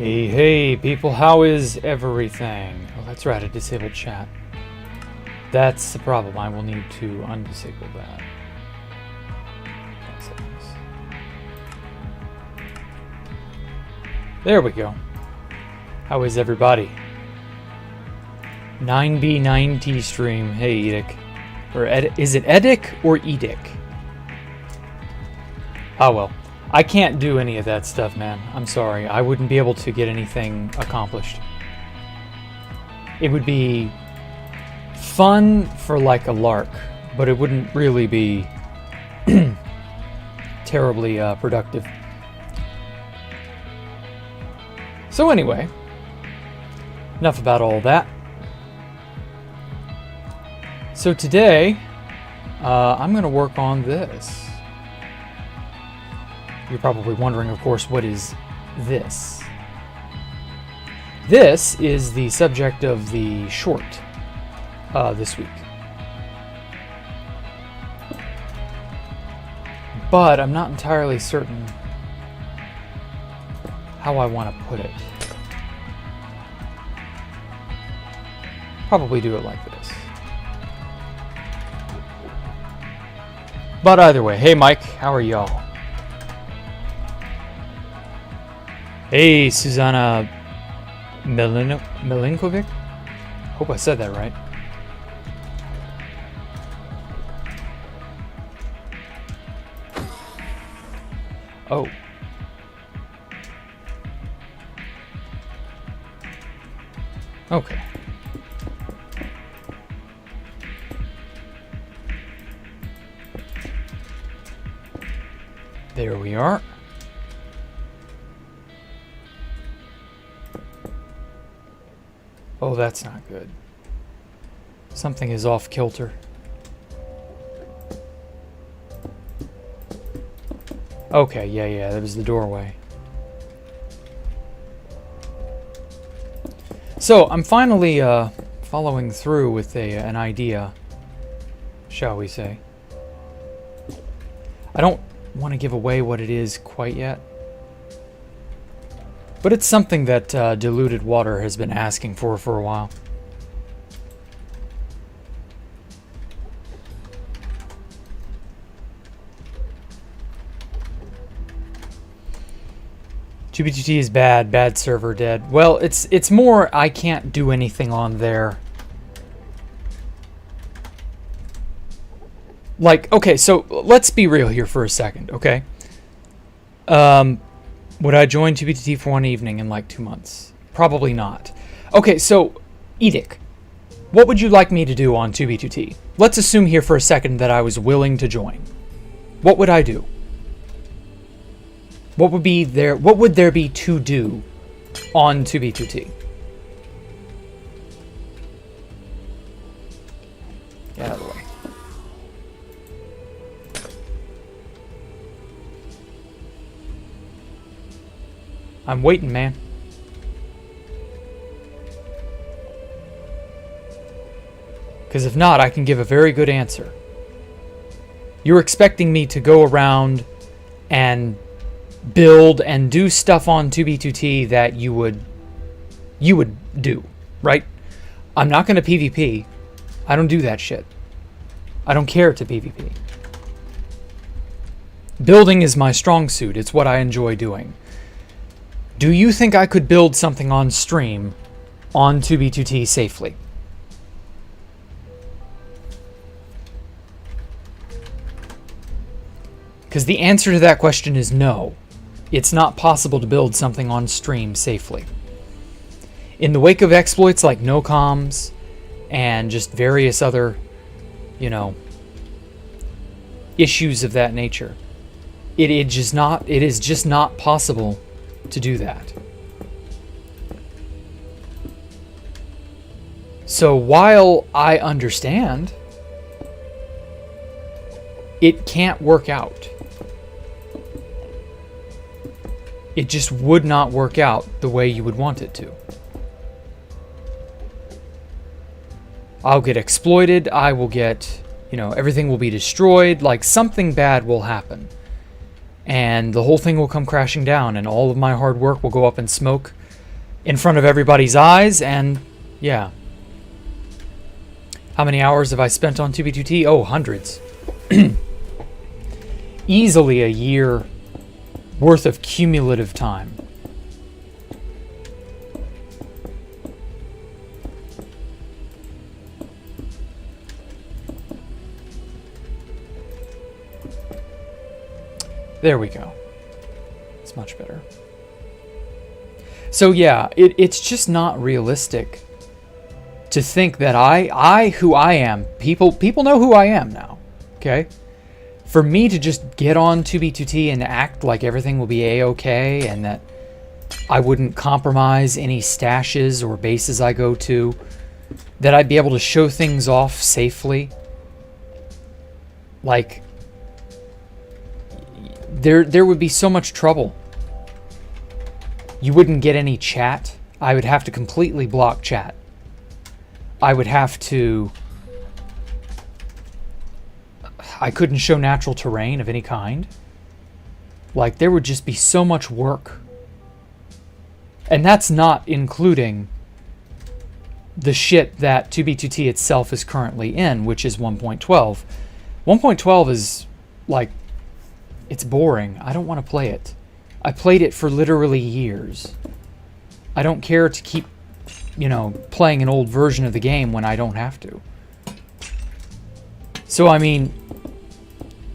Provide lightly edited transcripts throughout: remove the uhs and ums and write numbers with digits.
Hey, hey, people, how is everything? Oh, that's right, I disabled chat. That's the problem. I will need to undisable that. There we go. How is everybody? 9B9T stream. Hey, Edic. Or is it Edic or Edic? Oh well. I can't do any of that stuff, man. I'm sorry. I wouldn't be able to get anything accomplished. It would be fun for like a lark, but it wouldn't really be terribly productive. So anyway, enough about all that. So today, I'm going to work on this. You're probably wondering, of course, what is this? This is the subject of the short this week. But I'm not entirely certain how I want to put it. Probably do it like this. But either way, hey Mike, how are y'all? Hey, Susanna Milinkovic? Hope I said that right. Oh. Okay. There we are. Oh, that's not good. Something is off kilter. Okay, yeah, that was the doorway. So, I'm finally following through with an idea, shall we say. I don't want to give away what it is quite yet. But it's something that Diluted Water has been asking for a while. GBTT is bad server dead. Well, it's more I can't do anything on there. Like, okay, so let's be real here for a second, okay? Would I join 2BTT for one evening in like 2 months? Probably not. Okay, so, Edic, what would you like me to do on 2B2T? Let's assume here for a second that I was willing to join. What would I do? What would there be to do on 2B2T? Get out of the way. I'm waiting, man. Because if not, I can give a very good answer. You're expecting me to go around and build and do stuff on 2B2T that you would do, right? I'm not going to PvP. I don't do that shit. I don't care to PvP. Building is my strong suit. It's what I enjoy doing. Do you think I could build something on stream on 2B2T safely? Because the answer to that question is no. It's not possible to build something on stream safely. In the wake of exploits like no comms and just various other, issues of that nature, it is just not possible to do that. So while I understand, it can't work out. It just would not work out the way you would want it to. I'll get exploited, I will get, everything will be destroyed, like something bad will happen. And the whole thing will come crashing down, and all of my hard work will go up in smoke in front of everybody's eyes, and yeah. How many hours have I spent on 2B2T? Oh, hundreds. Easily a year worth of cumulative time. There we go. It's much better. So yeah, it's just not realistic to think that who I am, people know who I am now, okay? For me to just get on 2B2T and act like everything will be A-okay and that I wouldn't compromise any stashes or bases I go to, that I'd be able to show things off safely, like, there would be so much trouble. You wouldn't get any chat. I would have to completely block chat. I would have to... I couldn't show natural terrain of any kind. Like, there would just be so much work. And that's not including the shit that 2B2T itself is currently in, which is 1.12. 1.12 is, like, it's boring. I don't want to play it. I played it for literally years. I don't care to keep, playing an old version of the game when I don't have to. So, I mean,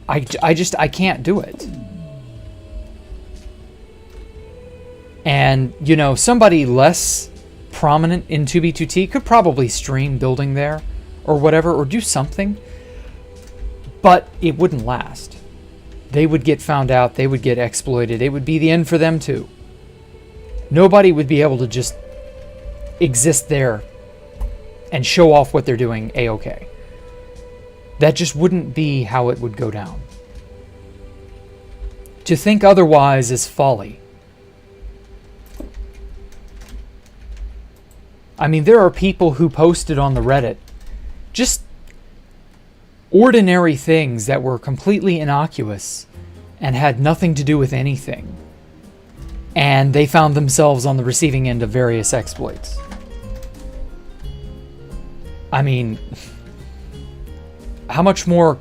I can't do it. And, somebody less prominent in 2B2T could probably stream building there or whatever, or do something, but it wouldn't last. They would get found out, they would get exploited, it would be the end for them too. Nobody would be able to just exist there and show off what they're doing A-okay. That just wouldn't be how it would go down. To think otherwise is folly. I mean, there are people who posted on the Reddit just ordinary things that were completely innocuous and had nothing to do with anything. And they found themselves on the receiving end of various exploits. I mean, how much more,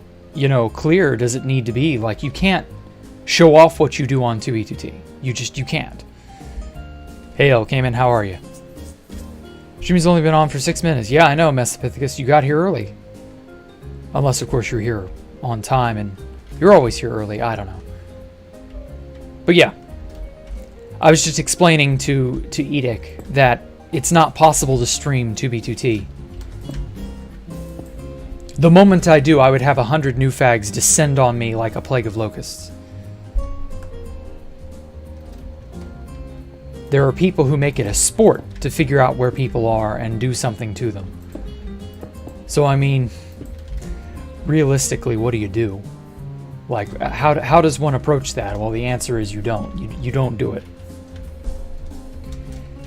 clear does it need to be? Like, you can't show off what you do on 2E2T. You can't. Hey, El came in, how are you? Stream's only been on for 6 minutes. Yeah, I know, Mesopithecus, you got here early. Unless, of course, you're here on time, and you're always here early. I don't know. But yeah, I was just explaining to Edic that it's not possible to stream 2B2T. The moment I do, I would have 100 new fags descend on me like a plague of locusts. There are people who make it a sport to figure out where people are and do something to them. So, I mean, realistically, what do you do? Like, how does one approach that? Well, the answer is you don't. You don't do it.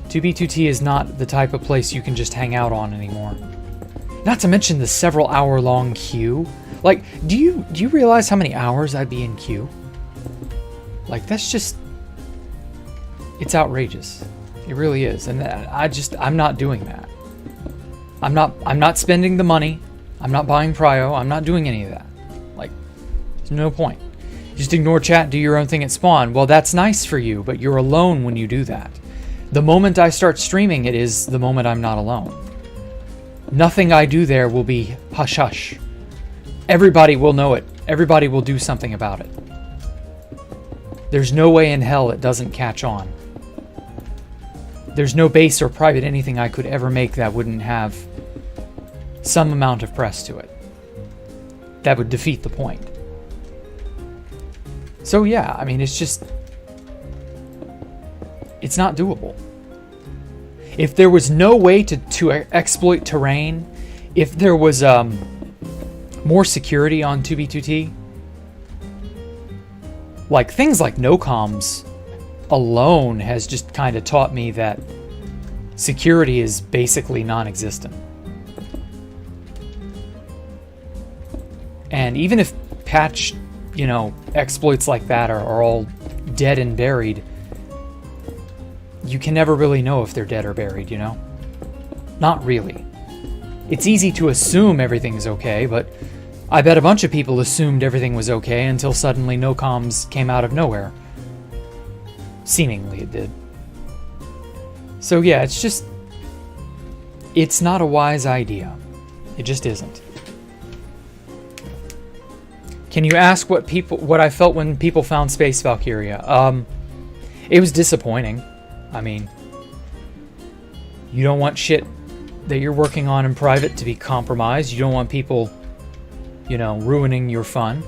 2B2T is not the type of place you can just hang out on anymore. Not to mention the several hour-long queue. Like, do you realize how many hours I'd be in queue? Like, that's just... It's outrageous. It really is. And I'm not doing that. I'm not spending the money. I'm not buying prio. I'm not doing any of that. Like, there's no point. Just ignore chat, do your own thing at spawn. Well, that's nice for you, but you're alone when you do that. The moment I start streaming, it is the moment I'm not alone. Nothing I do there will be hush-hush. Everybody will know it. Everybody will do something about it. There's no way in hell it doesn't catch on. There's no base or private anything I could ever make that wouldn't have some amount of press to it. That would defeat the point. So yeah, I mean, it's just... It's not doable. If there was no way to exploit terrain, if there was more security on 2B2T, like things like no comms alone has just kind of taught me that security is basically non-existent. And even if patch, exploits like that are all dead and buried, you can never really know if they're dead or buried, you know? Not really. It's easy to assume everything's okay, but I bet a bunch of people assumed everything was okay until suddenly no comms came out of nowhere. Seemingly it did. So yeah, it's not a wise idea. It just isn't. Can you ask what I felt when people found Space Valkyria? It was disappointing. I mean, you don't want shit that you're working on in private to be compromised. You don't want people, you know, ruining your fun.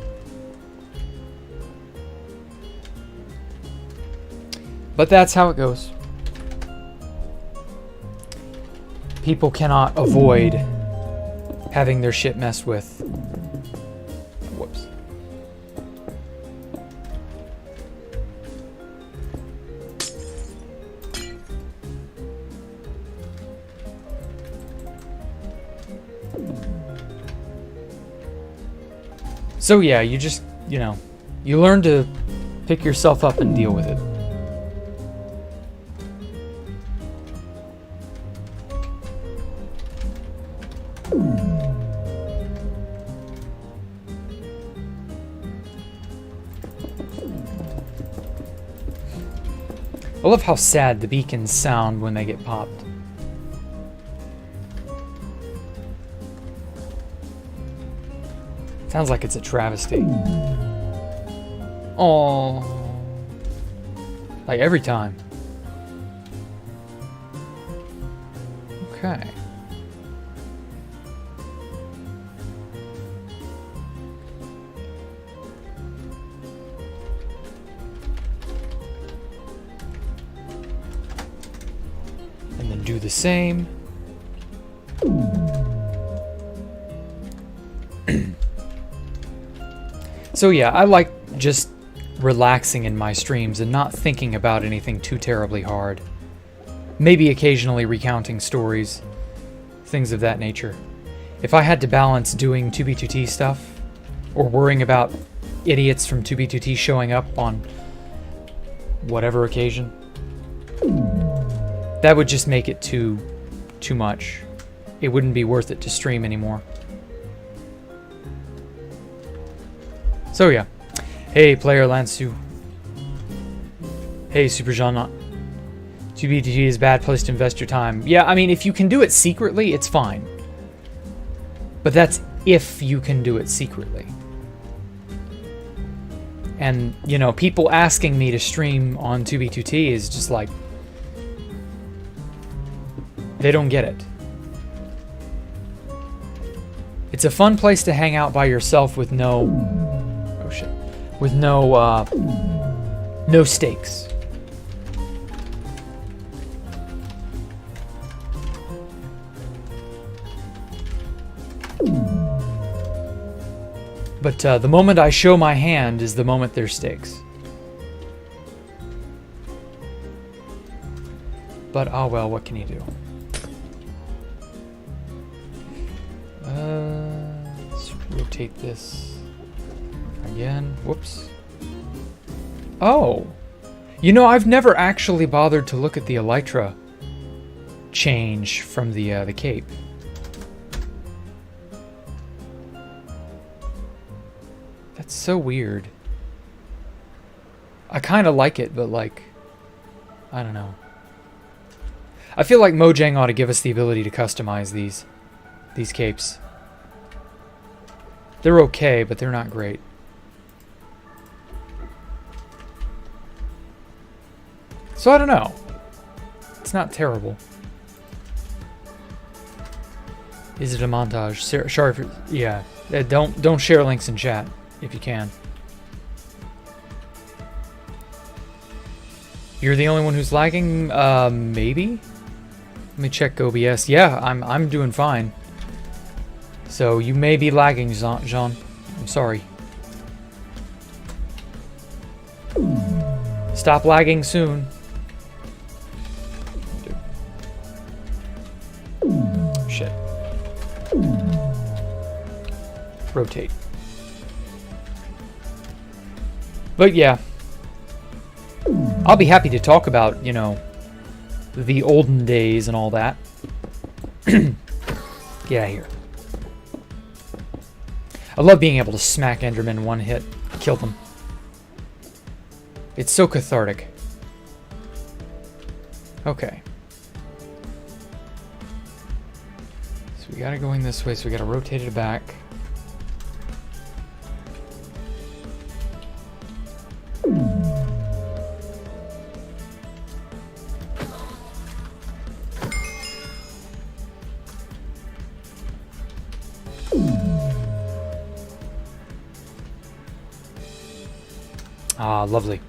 But that's how it goes. People cannot avoid having their shit messed with. Whoops. So yeah, you just, you know, you learn to pick yourself up and deal with it. I love how sad the beacons sound when they get popped. Sounds like it's a travesty. Oh, like every time. Okay. And then do the same. So yeah, I like just relaxing in my streams and not thinking about anything too terribly hard. Maybe occasionally recounting stories, things of that nature. If I had to balance doing 2B2T stuff, or worrying about idiots from 2B2T showing up on whatever occasion, that would just make it too much. It wouldn't be worth it to stream anymore. So yeah. Hey, player Lansu. Hey, Super Jean. 2B2T is a bad place to invest your time. Yeah, I mean, if you can do it secretly, it's fine. But that's if you can do it secretly. And, you know, people asking me to stream on 2B2T is just like... they don't get it. It's a fun place to hang out by yourself with no... oh shit. With no stakes. But the moment I show my hand is the moment there's stakes. But oh well, what can you do? Let's rotate this again. Whoops. Oh! You know, I've never actually bothered to look at the elytra change from the cape. That's so weird. I kind of like it, but like, I don't know. I feel like Mojang ought to give us the ability to customize these capes. They're okay, but they're not great. So I don't know. It's not terrible. Is it a montage? Sure, yeah. Don't share links in chat if you can. You're the only one who's lagging? Maybe? Let me check OBS. Yeah, I'm doing fine. So you may be lagging, Jean. I'm sorry. Stop lagging soon. Shit. Rotate. But yeah. I'll be happy to talk about, you know, the olden days and all that. Get out of here. I love being able to smack endermen in one hit. Kill them. It's so cathartic. Okay. So we gotta go in this way, so we gotta rotate it back. Ah, lovely.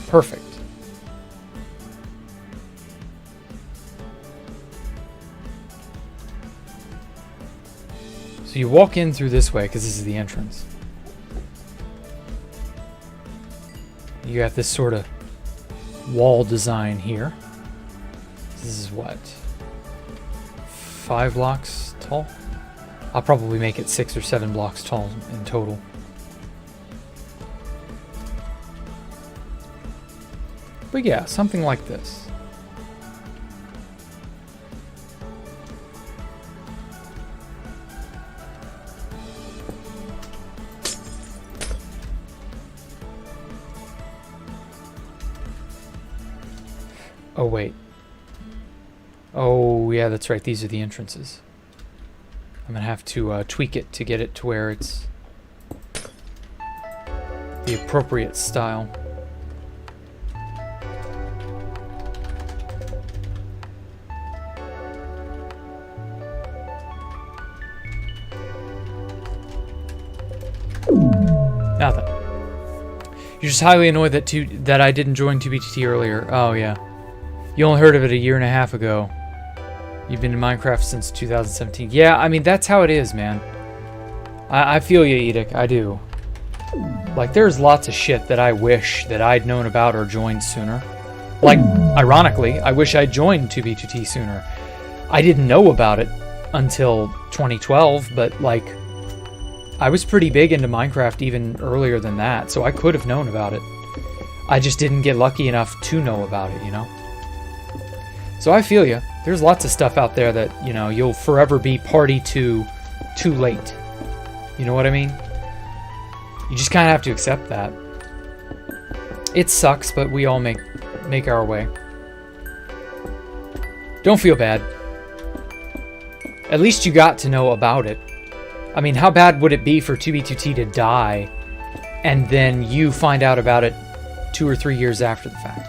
Perfect. So you walk in through this way, because this is the entrance. You got this sort of wall design here. This is what? 5 blocks tall? I'll probably make it 6 or 7 blocks tall in total. But yeah, something like this. Oh, wait. Oh, yeah, that's right. These are the entrances. I'm going to have to tweak it to get it to where it's the appropriate style. Nothing. You're just highly annoyed that I didn't join 2BTT earlier. Oh, yeah. You only heard of it a year and a half ago. You've been in Minecraft since 2017. Yeah, I mean, that's how it is, man. I feel you, Edic. I do. Like, there's lots of shit that I wish that I'd known about or joined sooner. Like, ironically, I wish I'd joined 2B2T sooner. I didn't know about it until 2012, but, like, I was pretty big into Minecraft even earlier than that, so I could have known about it. I just didn't get lucky enough to know about it, you know? So I feel you. There's lots of stuff out there that, you know, you'll forever be party to too late. You know what I mean? You just kind of have to accept that. It sucks, but we all make our way. Don't feel bad. At least you got to know about it. I mean, how bad would it be for 2B2T to die and then you find out about it 2 or 3 years after the fact?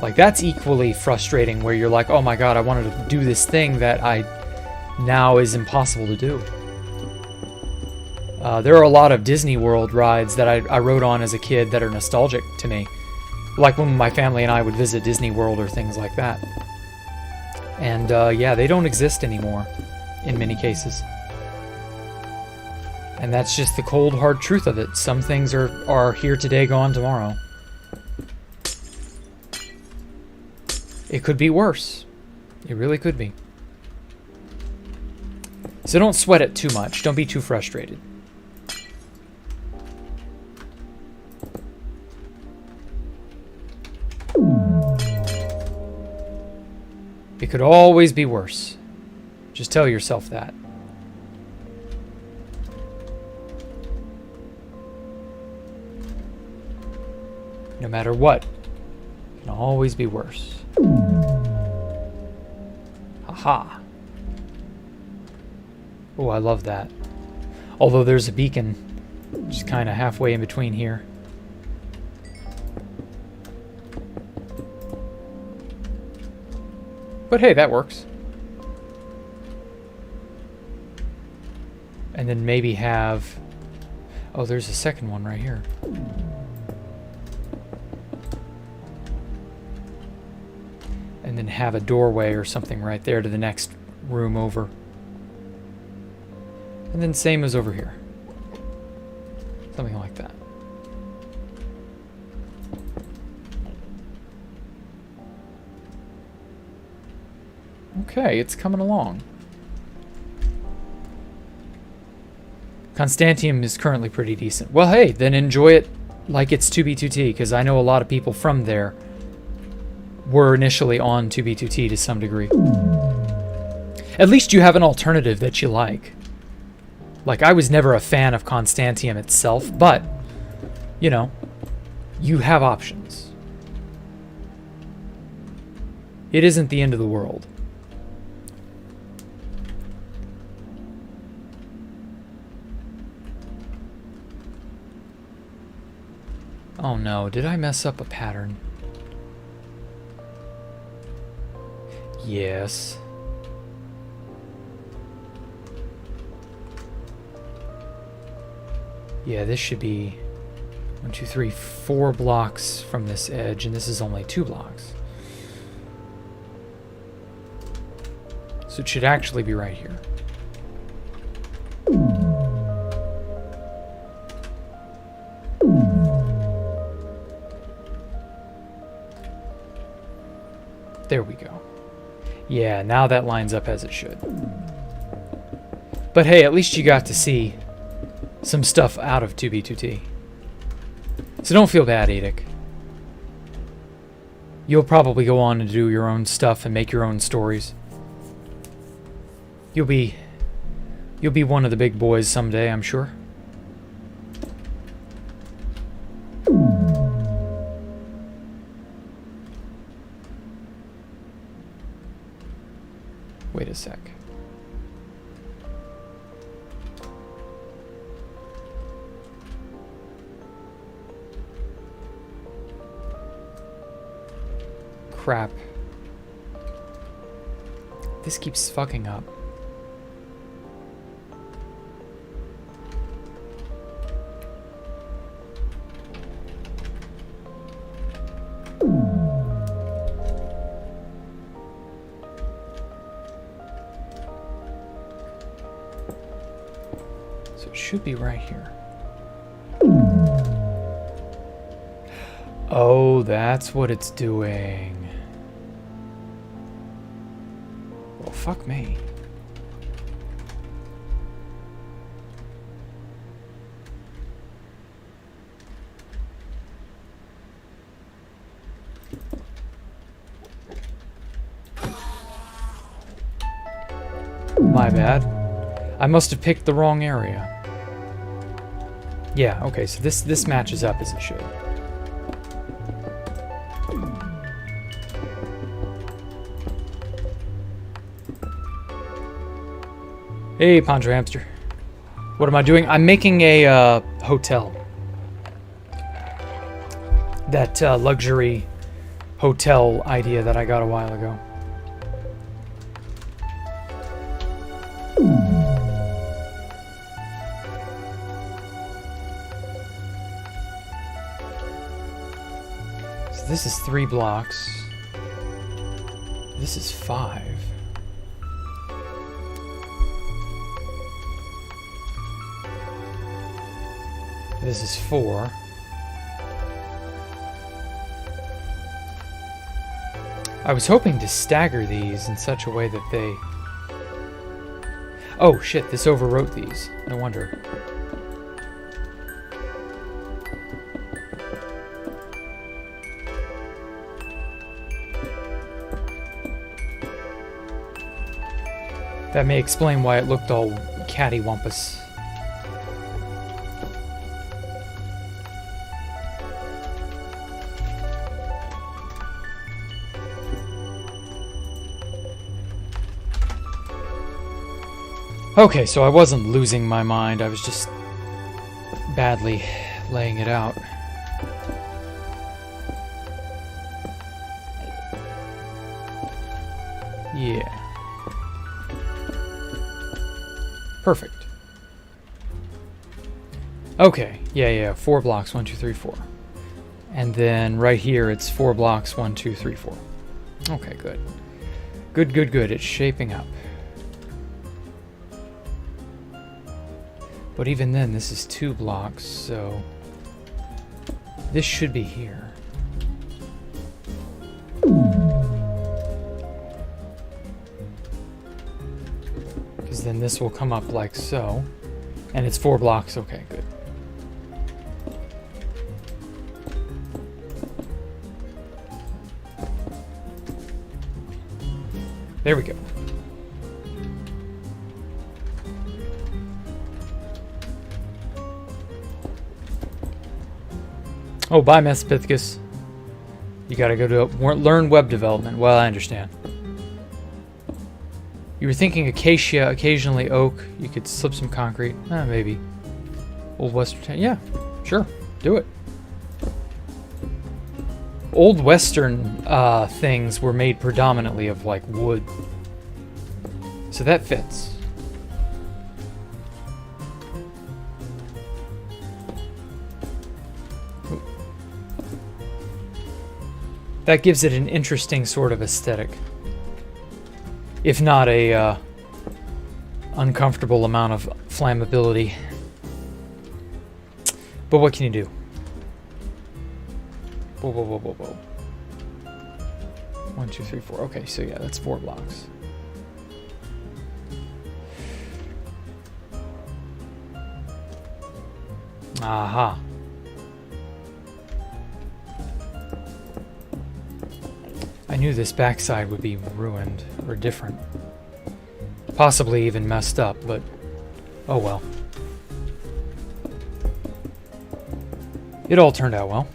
Like, that's equally frustrating where you're like, oh my god, I wanted to do this thing that now is impossible to do. There are a lot of Disney World rides that I rode on as a kid that are nostalgic to me. Like when my family and I would visit Disney World or things like that. And yeah, they don't exist anymore in many cases. And that's just the cold, hard truth of it. Some things are here today, gone tomorrow. It could be worse. It really could be. So don't sweat it too much. Don't be too frustrated. It could always be worse. Just tell yourself that. No matter what, it can always be worse. Haha. Oh, I love that. Although there's a beacon just kind of halfway in between here. But hey, that works. And then maybe have... Oh, there's a second one right here. And then have a doorway or something right there to the next room over. And then same as over here. Something like that. Okay, it's coming along. Constantium is currently pretty decent. Well, hey, then enjoy it like it's 2B2T, because I know a lot of people from there were initially on 2B2T to some degree. At least you have an alternative that you like. Like, I was never a fan of Constantium itself, but, you know, you have options. It isn't the end of the world. Oh no, did I mess up a pattern? Yes. Yeah, this should be 1, 2, 3, 4 blocks from this edge, and this is only 2 blocks. So it should actually be right here. There we go. Yeah, now that lines up as it should. But hey, at least you got to see some stuff out of 2B2T. So don't feel bad, Edic. You'll probably go on and do your own stuff and make your own stories. You'll be one of the big boys someday, I'm sure. Wait a sec. Crap. This keeps fucking up. So it should be right here. Oh, that's what it's doing. Well, fuck me. My bad. I must have picked the wrong area. Yeah, okay, so this matches up as it should. Hey, Poncho Hamster. What am I doing? I'm making a hotel. That luxury hotel idea that I got a while ago. So this is 3 blocks. This is 5. This is 4. I was hoping to stagger these in such a way that they... Oh shit, this overwrote these. No wonder. That may explain why it looked all cattywampus. Okay, so I wasn't losing my mind, I was just badly laying it out. Yeah. Perfect. Okay, yeah, 4 blocks, 1, 2, 3, 4. And then right here it's 4 blocks, 1, 2, 3, 4. Okay, good. Good, it's shaping up. But even then, this is 2 blocks, so this should be here. Because then this will come up like so. And it's 4 blocks. Okay, good. There we go. Oh, bye, Methpithecus. You gotta go to learn web development. Well, I understand. You were thinking acacia, occasionally oak. You could slip some concrete. Maybe. Old Western town. Yeah, sure. Do it. Old Western things were made predominantly of, like, wood. So that fits. That gives it an interesting sort of aesthetic. If not a uncomfortable amount of flammability. But what can you do? Whoa, whoa, whoa, whoa, whoa. 1, 2, 3, 4. Okay, so yeah, that's 4 blocks. Aha. I knew this backside would be ruined, or different. Possibly even messed up, but oh well. It all turned out well.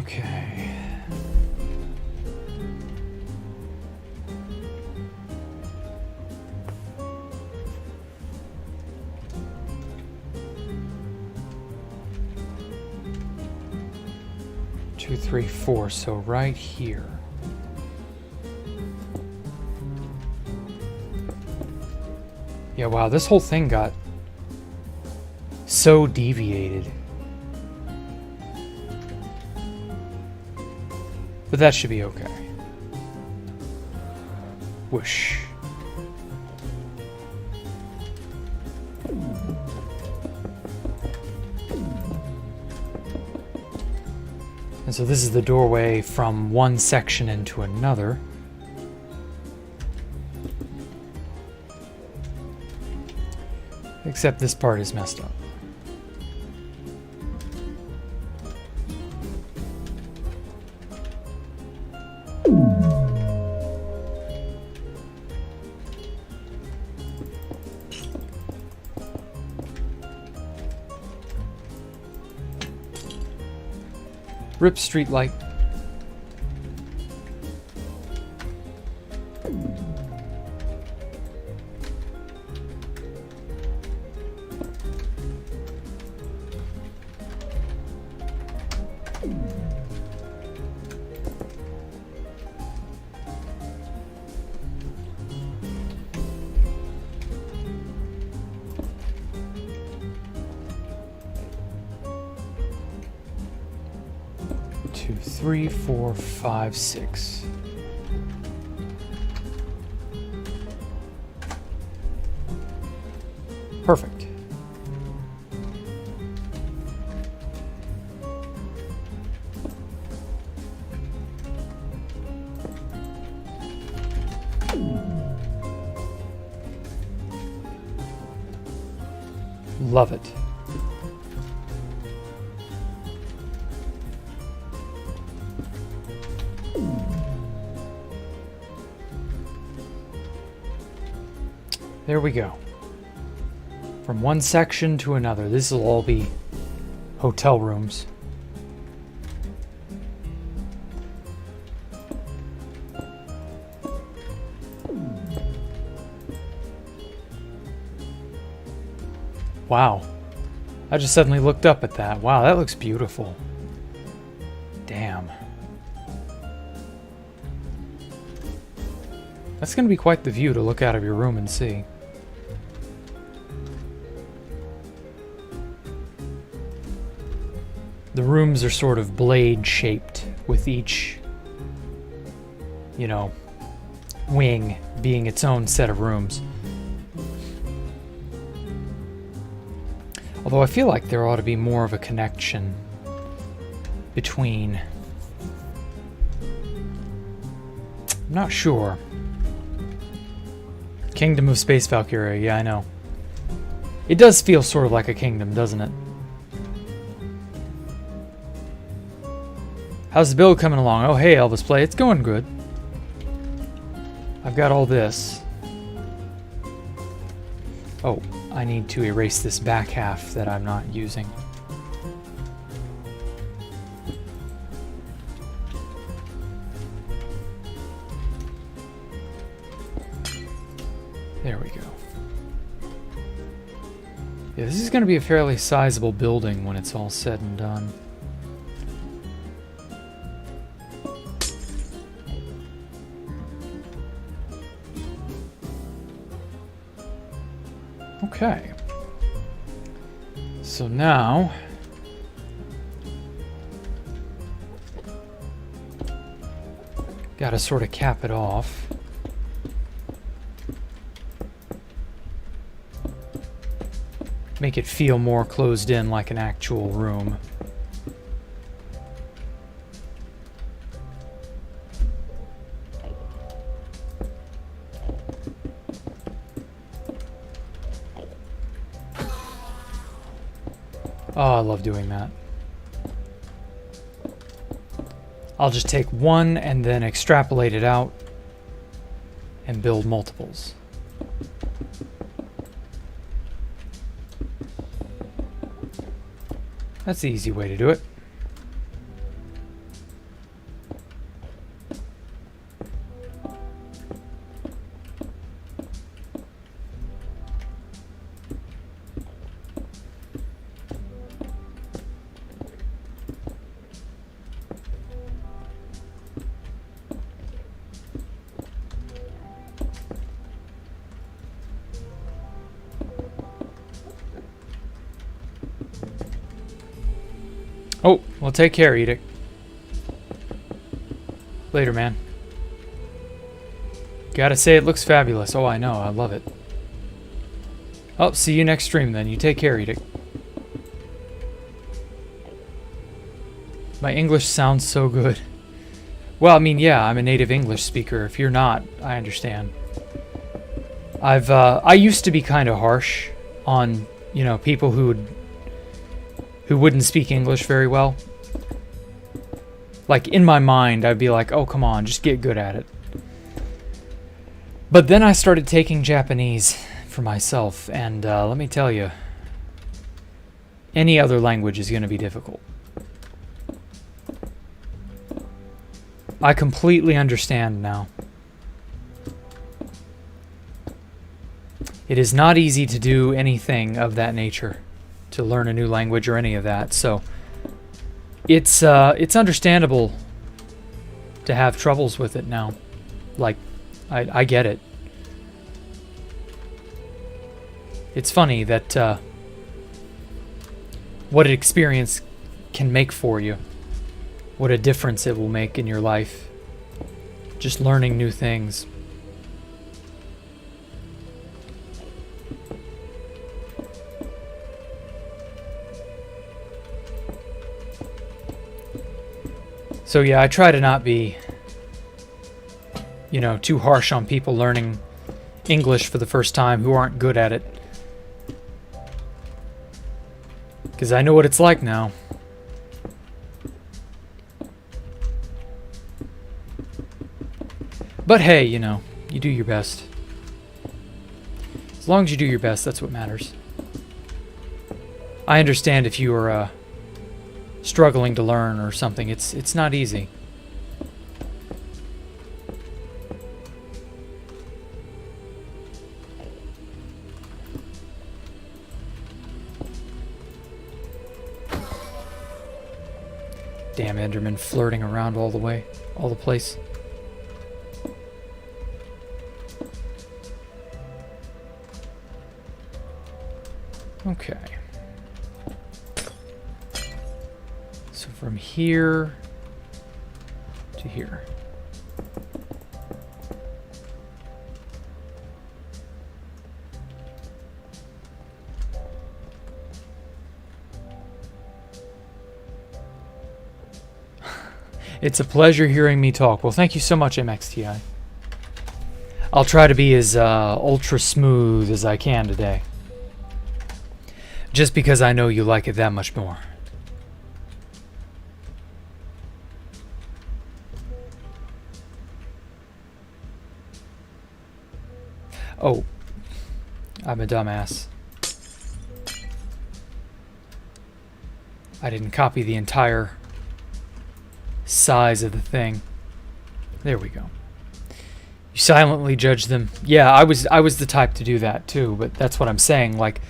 Okay. Two, 3, 4, so right here. Yeah, wow, this whole thing got so deviated. But that should be okay. Whoosh. And so this is the doorway from one section into another. Except this part is messed up. Rip street light. Two, 3, 4, 5, 6. Perfect. Love it. There we go. From one section to another. This will all be hotel rooms. Wow. I just suddenly looked up at that. Wow, that looks beautiful. Damn. That's going to be quite the view to look out of your room and see. The rooms are sort of blade-shaped, with each, you know, wing being its own set of rooms. Although I feel like there ought to be more of a connection between I'm not sure. Kingdom of Space Valkyria, yeah, I know. It does feel sort of like a kingdom, doesn't it? How's the build coming along? Oh, hey, Elvis Play. It's going good. I've got all this. Oh, I need to erase this back half that I'm not using. There we go. Yeah, this is going to be a fairly sizable building when it's all said and done. Okay. So now... gotta sort of cap it off. Make it feel more closed in like an actual room. Oh, I love doing that. I'll just take one and then extrapolate it out and build multiples. That's the easy way to do it. Oh, well, take care, Edict. Later, man. Gotta say, it looks fabulous. Oh, I know. I love it. Oh, see you next stream, then. You take care, Edict. My English sounds so good. Well, I mean, yeah, I'm a native English speaker. If you're not, I understand. I used to be kind of harsh on, you know, people who wouldn't speak English very well. Like, in my mind, I'd be like, oh, come on, just get good at it. But then I started taking Japanese for myself, and let me tell you, any other language is going to be difficult. I completely understand now. It is not easy to do anything of that nature, to learn a new language or any of that, so it's understandable to have troubles with it now. Like, I get it. It's funny that what an experience can make for you, what a difference it will make in your life, just learning new things. So yeah, I try to not be, you know, too harsh on people learning English for the first time who aren't good at it. Because I know what it's like now. But hey, you know, you do your best. As long as you do your best, that's what matters. I understand if you are struggling to learn or something. It's not easy. Damn enderman flirting around all the place. Okay. So from here to here. It's a pleasure hearing me talk. Well, thank you so much, MXTI. I'll try to be as ultra smooth as I can today. Just because I know you like it that much more. Oh, I'm a dumbass. I didn't copy the entire size of the thing. There we go. You silently judge them. Yeah, I was the type to do that too, but that's what I'm saying. Like,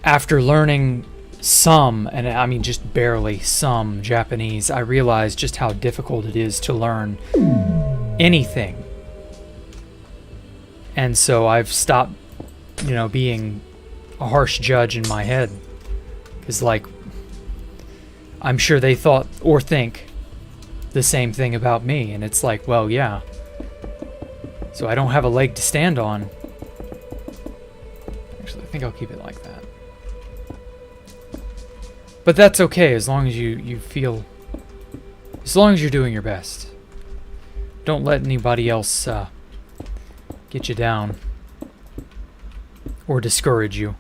after learning some, and I mean just barely some Japanese, I realized just how difficult it is to learn anything. And so I've stopped, you know, being a harsh judge in my head. Because, like, I'm sure they thought or think the same thing about me. And it's like, well, yeah. So I don't have a leg to stand on. Actually, I think I'll keep it like that. But that's okay as long as you feel... As long as you're doing your best. Don't let anybody else get you down or discourage you.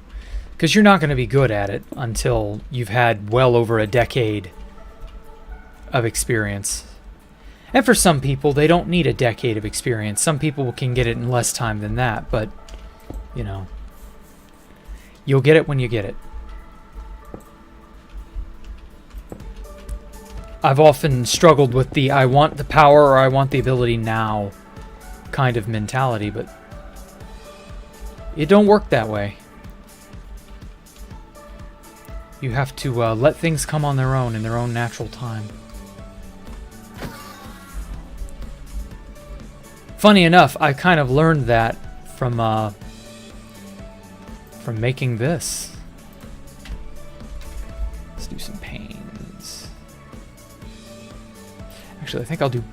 Because you're not going to be good at it until you've had well over a decade of experience. And for some people, they don't need a decade of experience. Some people can get it in less time than that, but, you know, you'll get it when you get it. I've often struggled with the I want the power or I want the ability now kind of mentality, but it don't work that way. You have to let things come on their own in their own natural time. Funny enough, I kind of learned that from making this. Let's do some panes. Actually, I think I'll do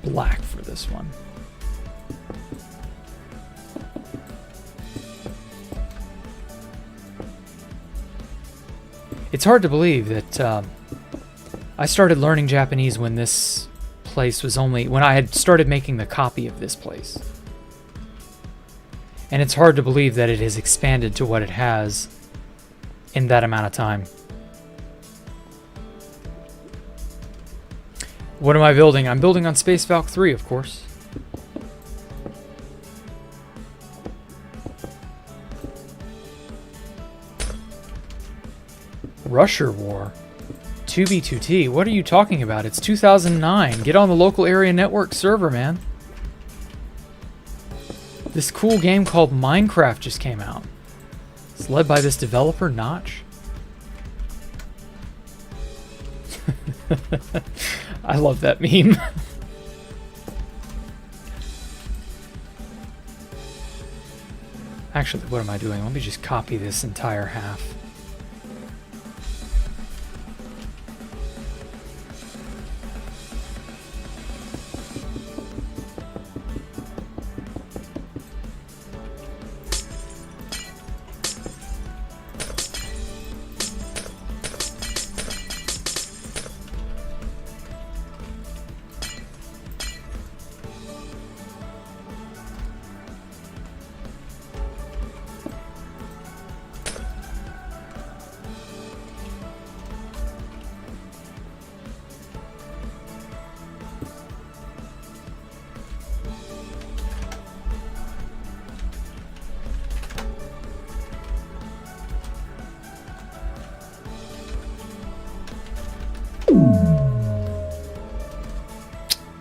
black for this one. It's hard to believe that I started learning Japanese when this place was only... when I had started making the copy of this place. And it's hard to believe that it has expanded to what it has in that amount of time. What am I building? I'm building on Space Valk 3, of course. Rusher War. 2B2T. What are you talking about? It's 2009. Get on the local area network server, man. This cool game called Minecraft just came out. It's led by this developer, Notch. I love that meme. Actually, what am I doing? Let me just copy this entire half.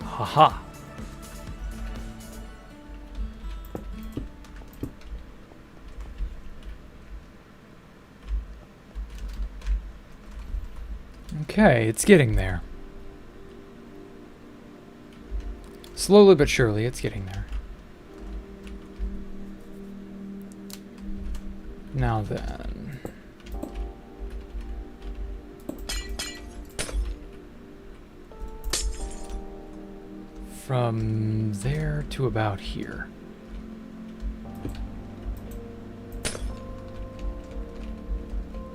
Haha. Okay, it's getting there. Slowly but surely, it's getting there. Now then... from there to about here.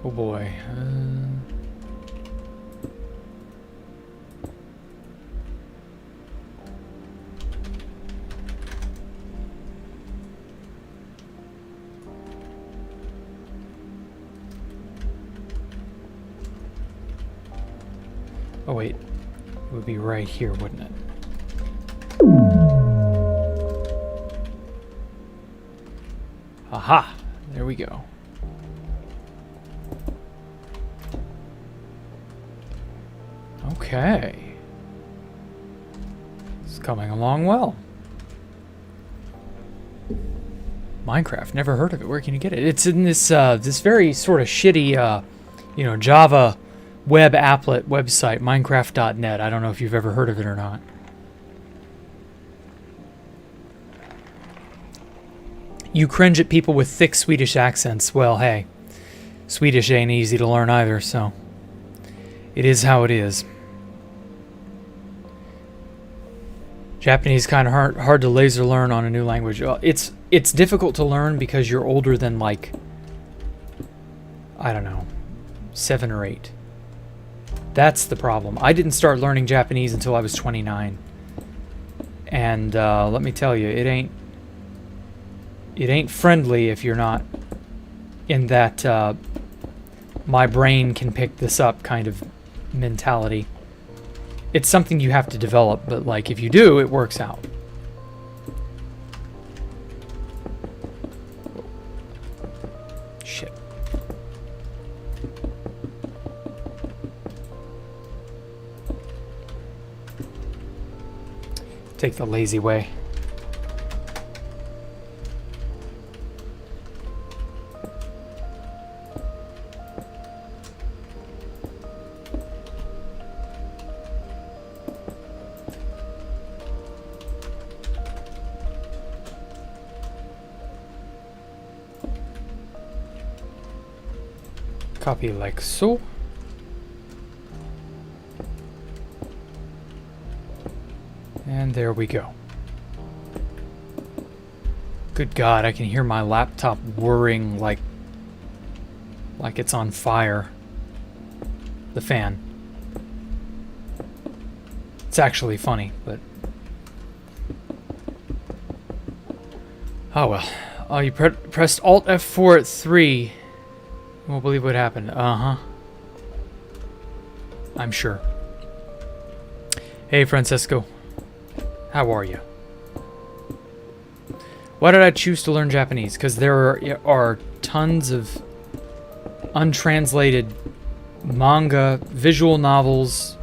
Oh boy. Oh wait, it would be right here, wouldn't it? Aha! There we go. Okay. It's coming along well. Minecraft, never heard of it. Where can you get it? It's in this this very sort of shitty, you know, Java web applet website, Minecraft.net. I don't know if you've ever heard of it or not. You cringe at people with thick Swedish accents. Well, hey, Swedish ain't easy to learn either, so it is how it is. Japanese kind of hard to laser learn on a new language. It's difficult to learn because you're older than, like, I don't know, 7 or 8. That's the problem. I didn't start learning Japanese until I was 29. And let me tell you, it ain't friendly if you're not in that my brain can pick this up kind of mentality. It's something you have to develop, but like if you do, it works out. Shit. Take the lazy way. Copy like so. And there we go. Good God, I can hear my laptop whirring like it's on fire. The fan. It's actually funny, but oh well. Oh, you pressed Alt F4 at 3. Won't believe what happened. Uh-huh. I'm sure. Hey, Francesco. How are you? Why did I choose to learn Japanese? Because there are tons of untranslated manga, visual novels,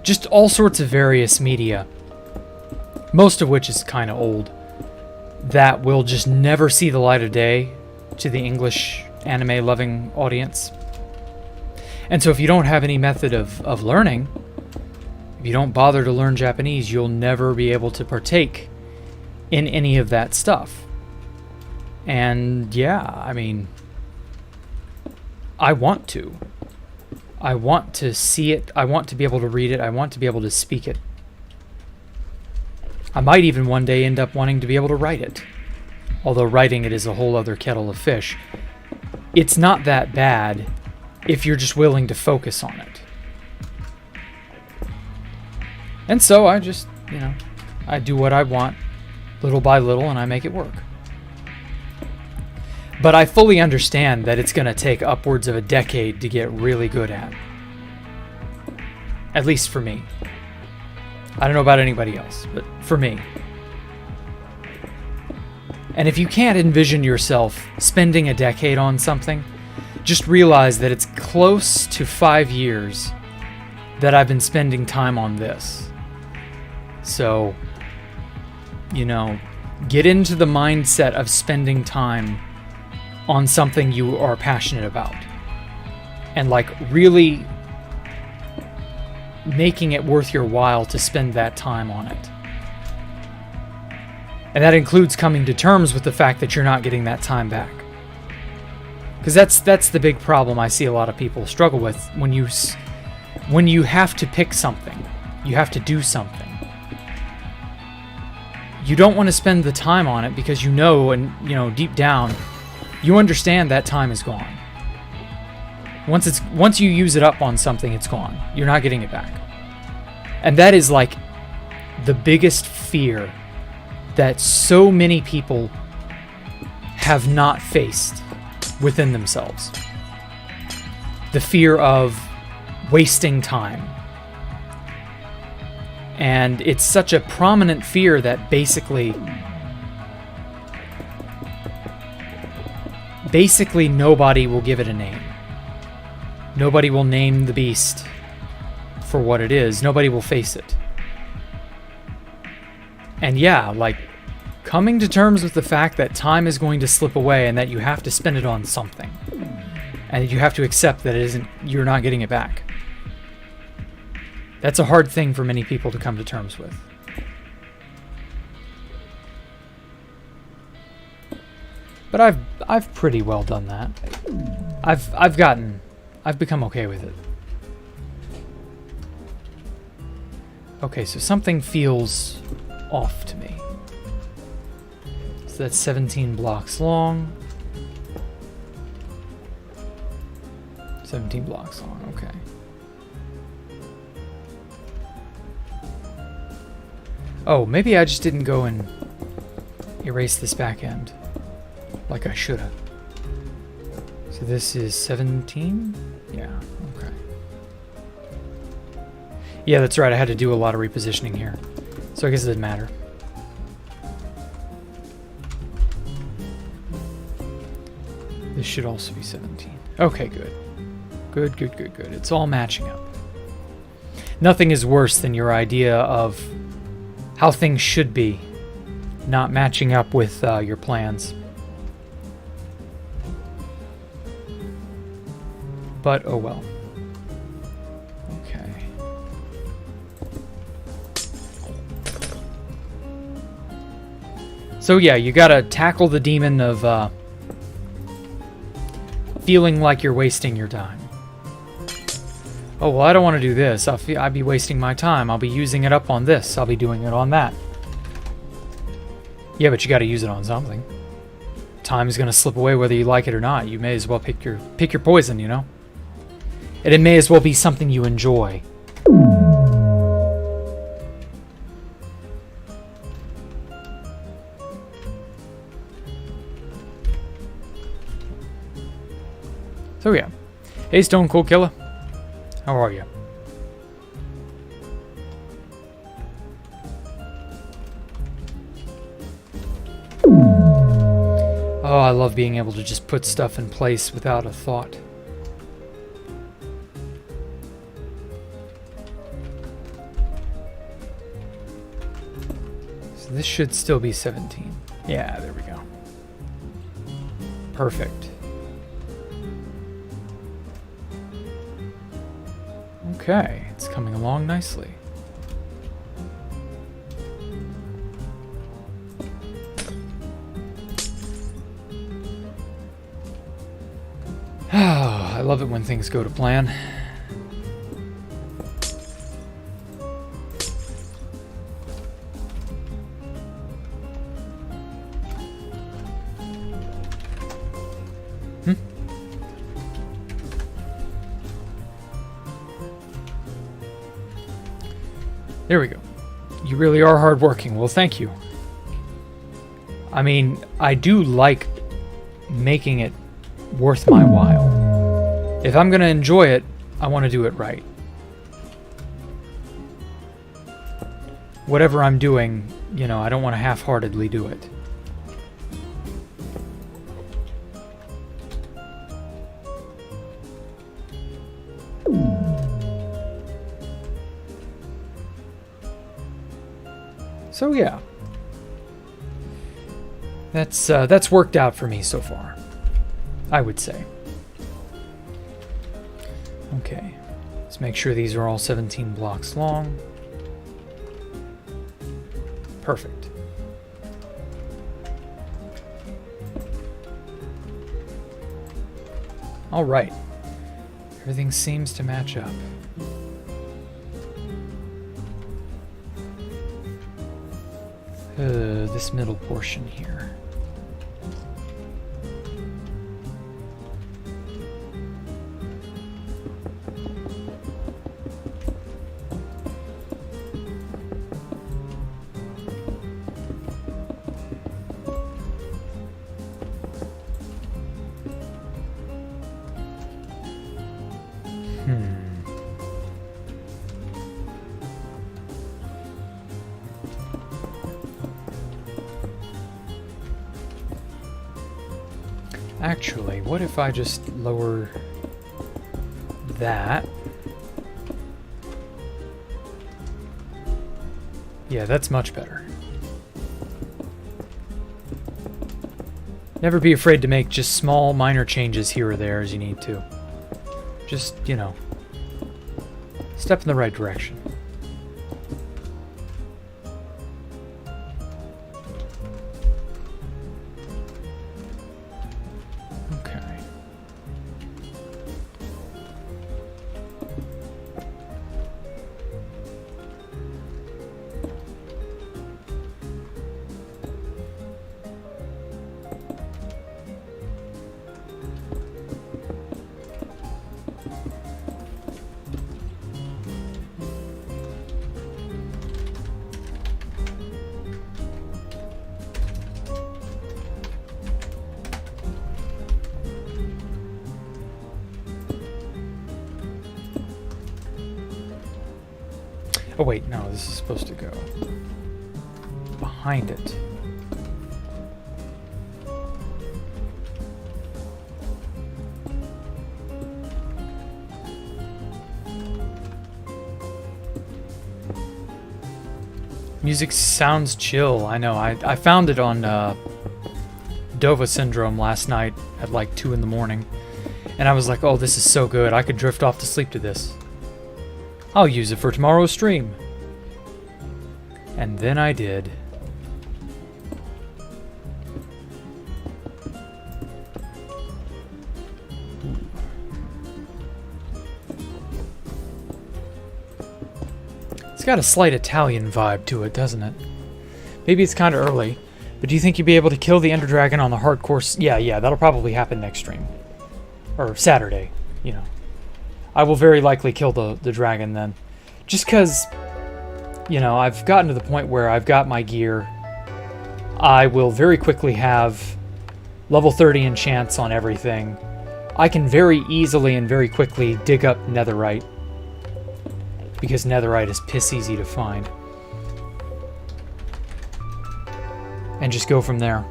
just all sorts of various media, most of which is kind of old, that will just never see the light of day to the English anime-loving audience. And so if you don't have any method of learning, if you don't bother to learn Japanese, you'll never be able to partake in any of that stuff. And yeah, I mean, I want to. I want to see it. I want to be able to read it. I want to be able to speak it. I might even one day end up wanting to be able to write it. Although writing it is a whole other kettle of fish. It's not that bad if you're just willing to focus on it. And so I just, you know, I do what I want little by little and I make it work. But I fully understand that it's going to take upwards of a decade to get really good at. At least for me. I don't know about anybody else, but for me. And if you can't envision yourself spending a decade on something, just realize that it's close to 5 years that I've been spending time on this. So, you know, get into the mindset of spending time on something you are passionate about. And like really making it worth your while to spend that time on it. And that includes coming to terms with the fact that you're not getting that time back. Because that's the big problem I see a lot of people struggle with when you have to pick something, you have to do something. You don't want to spend the time on it because you know, and you know deep down, you understand that time is gone. Once you use it up on something, it's gone. You're not getting it back. And that is like the biggest fear that so many people have not faced within themselves. The fear of wasting time. And it's such a prominent fear that basically nobody will give it a name. Nobody will name the beast for what it is. Nobody will face it. And yeah, like, coming to terms with the fact that time is going to slip away and that you have to spend it on something. And you have to accept that you're not getting it back. That's a hard thing for many people to come to terms with. But I've pretty well done that. I've become okay with it. Okay, so something feels off to me. So that's 17 blocks long. 17 blocks long, okay. Oh, maybe I just didn't go and erase this back end like I should have. So this is 17? Yeah, okay. Yeah, that's right, I had to do a lot of repositioning here. So I guess it doesn't matter. This should also be 17. Okay, good. Good, good, good, good. It's all matching up. Nothing is worse than your idea of how things should be not matching up with your plans. But oh well. Okay. So yeah, you gotta tackle the demon of feeling like you're wasting your time. Oh, well, I don't want to do this. I'd be wasting my time. I'll be using it up on this. I'll be doing it on that. Yeah, but you got to use it on something. Time is going to slip away whether you like it or not. You may as well pick your poison, you know? And it may as well be something you enjoy. So yeah. Hey, Stone Cold Killer. How are you? Oh, I love being able to just put stuff in place without a thought. So this should still be 17. Yeah, there we go. Perfect. Okay, it's coming along nicely. I love it when things go to plan. There we go. You really are hardworking. Well, thank you. I mean, I do like making it worth my while. If I'm going to enjoy it, I want to do it right. Whatever I'm doing, you know, I don't want to half-heartedly do it. So yeah, that's worked out for me so far, I would say. Okay, let's make sure these are all 17 blocks long. Perfect. All right, everything seems to match up. This middle portion here. Actually, what if I just lower that? Yeah, that's much better. Never be afraid to make just small, minor changes here or there as you need to. Just, you know, step in the right direction. Okay. Oh wait, no, this is supposed to go behind it. Music sounds chill, I know. I found it on Dova Syndrome last night at like 2 in the morning. And I was like, oh, this is so good. I could drift off to sleep to this. I'll use it for tomorrow's stream. And then I did. It's got a slight Italian vibe to it, doesn't it? Maybe it's kind of early, but do you think you'll be able to kill the Ender Dragon on the hardcore? Yeah, that'll probably happen next stream. Or Saturday, you know. I will very likely kill the dragon then. Just because, you know, I've gotten to the point where I've got my gear. I will very quickly have level 30 enchants on everything. I can very easily and very quickly dig up netherite. Because netherite is piss easy to find. And just go from there.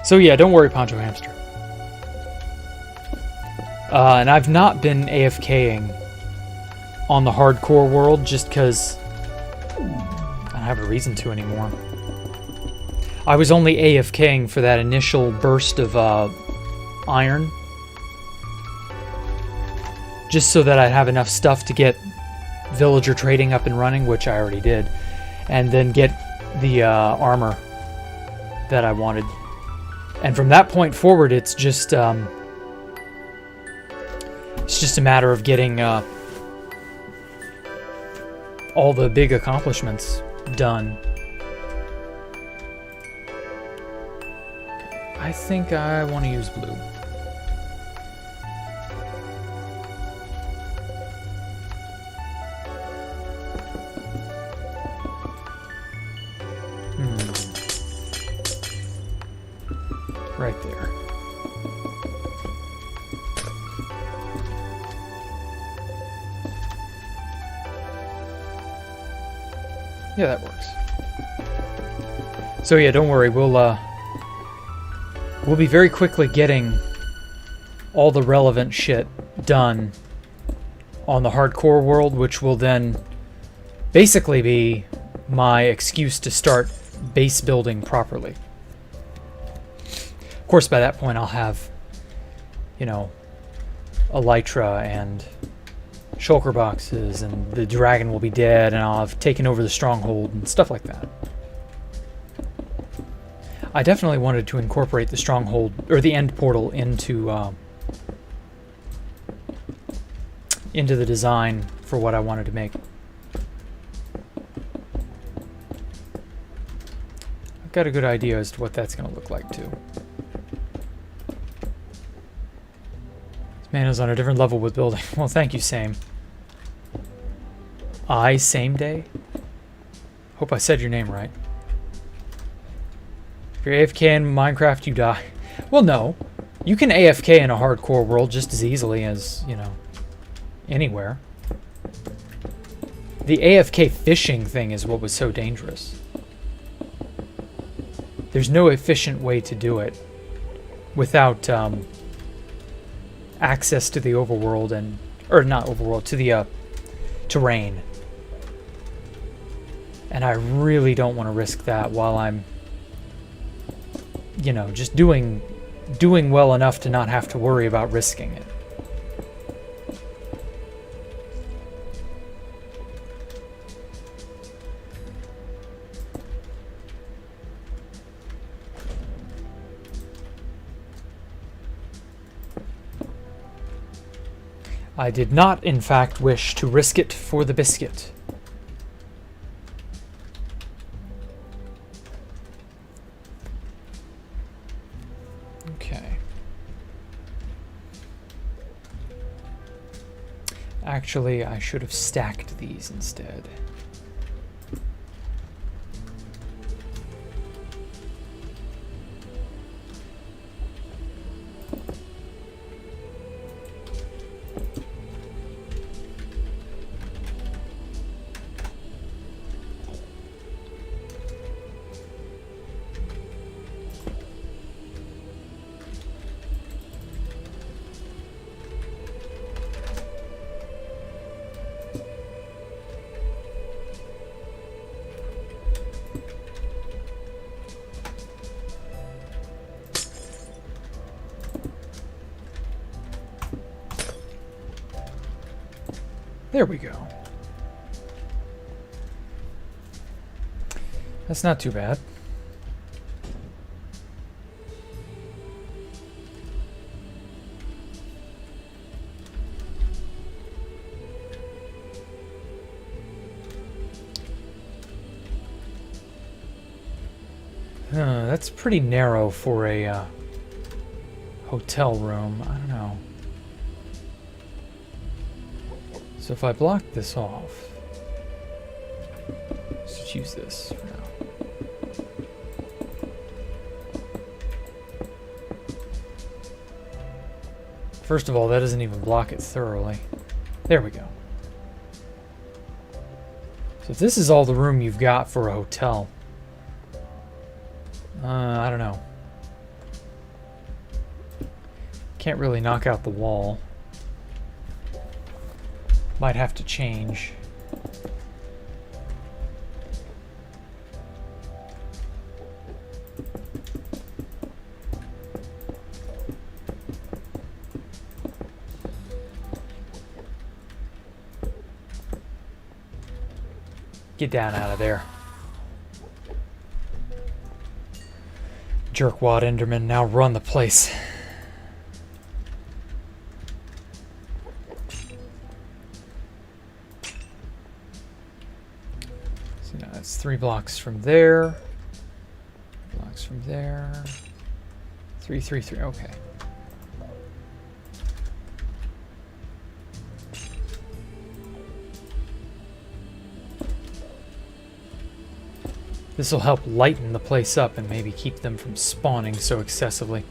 So yeah, don't worry, Poncho Hamster. And I've not been AFKing on the hardcore world just because I don't have a reason to anymore. I was only AFKing for that initial burst of iron. Just so that I'd have enough stuff to get villager trading up and running, which I already did. And then get the armor that I wanted. And from that point forward, it's just a matter of getting all the big accomplishments done. I think I want to use blue. Right there. Yeah, that works. So yeah, don't worry, we'll be very quickly getting all the relevant shit done on the hardcore world, which will then basically be my excuse to start base building properly. Of course, by that point, I'll have, you know, elytra and shulker boxes, and the dragon will be dead, and I'll have taken over the stronghold and stuff like that. I definitely wanted to incorporate the stronghold, or the end portal, into the design for what I wanted to make. I've got a good idea as to what that's going to look like, too. Man is on a different level with building. Well, thank you, same. Same day? Hope I said your name right. If you're AFK in Minecraft, you die. Well, no. You can AFK in a hardcore world just as easily as, you know, anywhere. The AFK fishing thing is what was so dangerous. There's no efficient way to do it without access to the overworld and... Or not overworld, to the terrain. And I really don't want to risk that while I'm, you know, just doing well enough to not have to worry about risking it. I did not, in fact, wish to risk it for the biscuit. Okay. Actually, I should have stacked these instead. There we go. That's not too bad. That's pretty narrow for a hotel room. I don't know. So if I block this off, let's just use this for now. First of all, that doesn't even block it thoroughly. There we go. So if this is all the room you've got for a hotel, I don't know. Can't really knock out the wall. Might have to change. Get down out of there. Jerkwad Enderman, now run the place. So now that's 3 blocks from there. Blocks from there. 3, 3, 3. Okay. This will help lighten the place up and maybe keep them from spawning so excessively.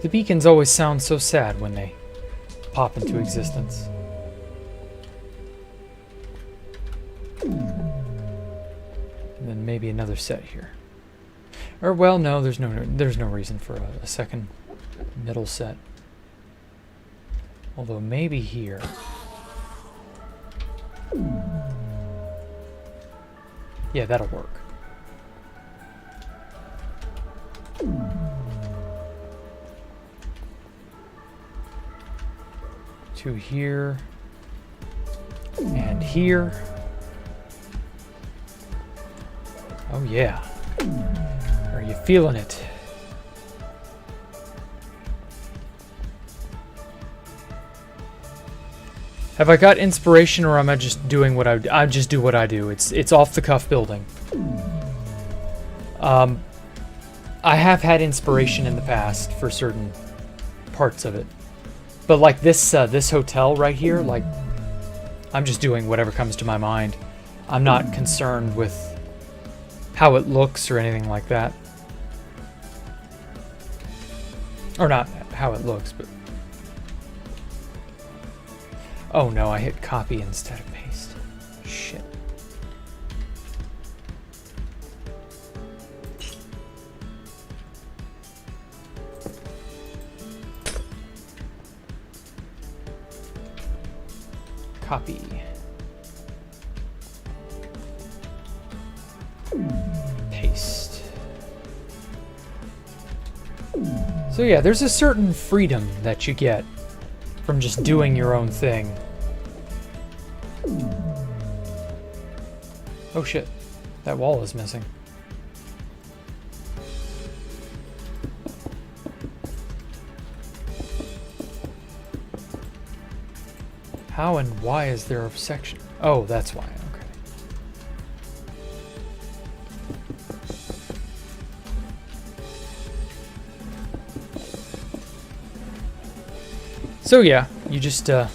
The beacons always sound so sad when they pop into existence. And then maybe another set here. Or well, no, there's no reason for a second middle set. Although maybe here. Yeah, that'll work. Two here and here. Oh yeah. Are you feeling it? Have I got inspiration, or am I just doing what I just do what I do? It's off the cuff building. I have had inspiration in the past for certain parts of it. But like this hotel right here, like, I'm just doing whatever comes to my mind. I'm not concerned with how it looks or anything like that. Or not how it looks, but... Oh no, I hit copy instead of paste. Shit. Copy. Paste. So yeah, there's a certain freedom that you get from just doing your own thing. Oh shit, that wall is missing. How and why is there a section? Oh, that's why, okay. So yeah, you just, you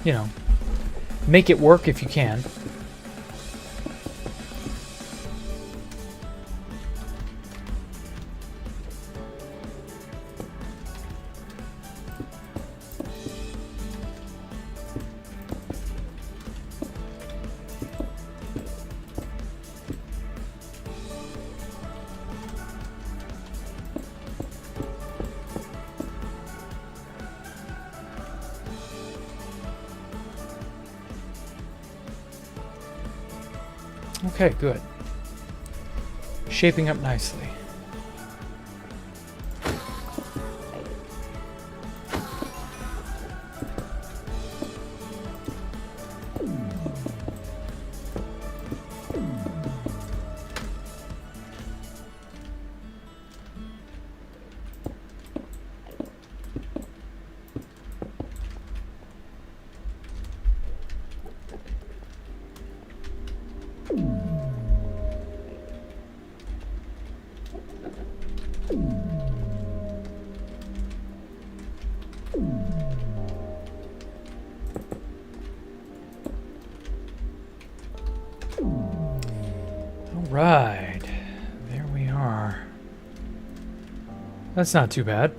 know, make it work if you can. Okay, good. Shaping up nicely. Right, there we are. That's not too bad.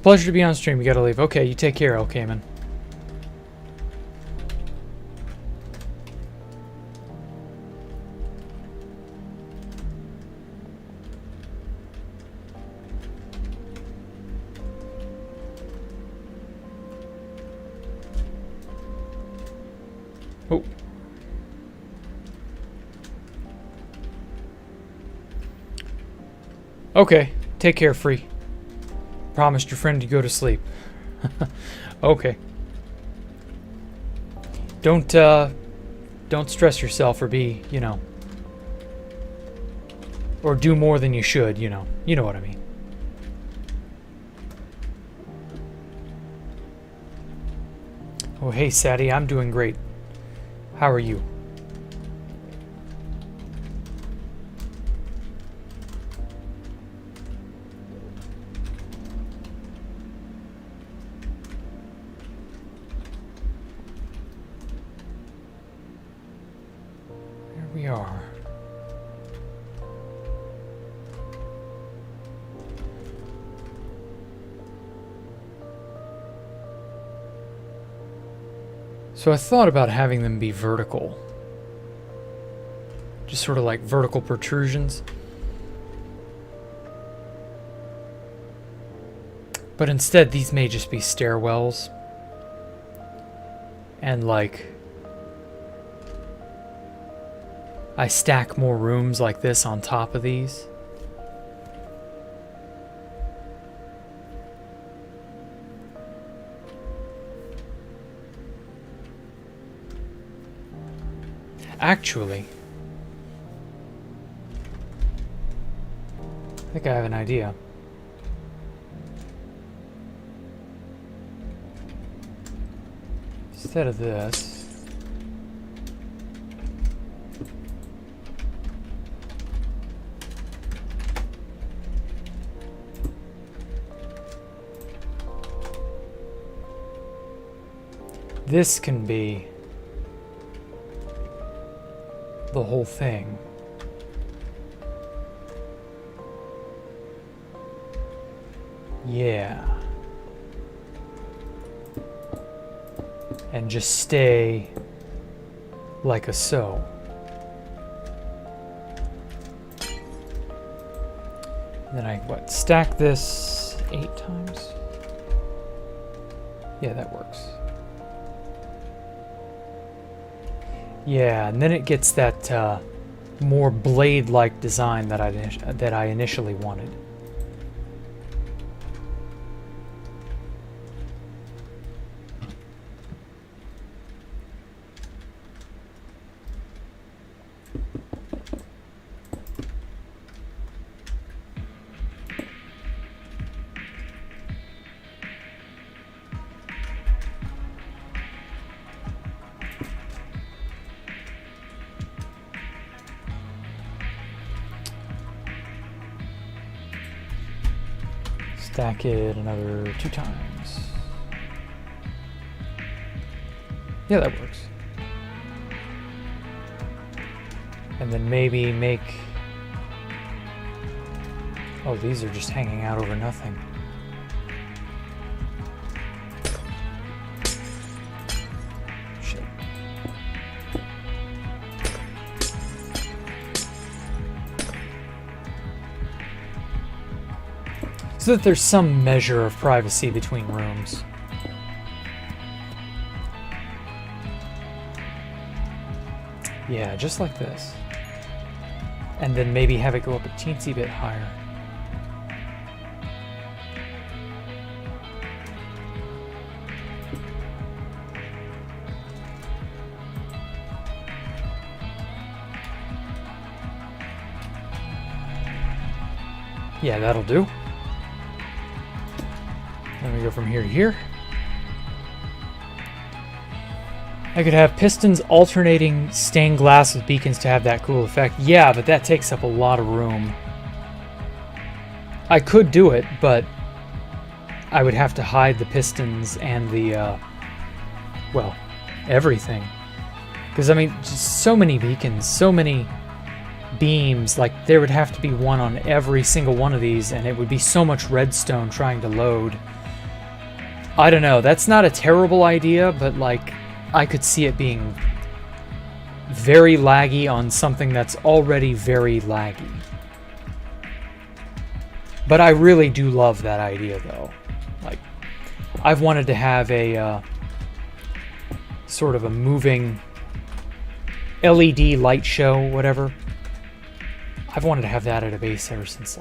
Pleasure to be on stream. You gotta leave. Okay, you take care, Elkaman. Oh. Okay, take care, Free. Promised your friend to go to sleep. Okay. Don't stress yourself or be, you know, or do more than you should, you know. You know what I mean. Oh, hey, Sadie, I'm doing great. How are you? We are. So I thought about having them be vertical. Just sort of like vertical protrusions. But instead, these may just be stairwells. And like... I stack more rooms like this on top of these. Actually, I think I have an idea. Instead of this, this can be the whole thing. Yeah. And just stay like a so. Then I, stack this 8 times? Yeah, that works. Yeah, and then it gets that more blade-like design that I initially wanted. Stack it another 2 times. Yeah, that works. And then maybe make... Oh, these are just hanging out over nothing. Shit. So that there's some measure of privacy between rooms. Yeah, just like this. And then maybe have it go up a teensy bit higher. Yeah, that'll do. Then we go from here to here. I could have pistons alternating stained glass with beacons to have that cool effect. Yeah, but that takes up a lot of room. I could do it, but I would have to hide the pistons and the, well, everything. Because, I mean, just so many beacons, so many beams, like there would have to be one on every single one of these, and it would be so much redstone trying to load. I don't know, that's not a terrible idea, but like I could see it being very laggy on something that's already very laggy. But I really do love that idea though. Like, I've wanted to have a sort of a moving LED light show, whatever. I've wanted to have that at a base ever since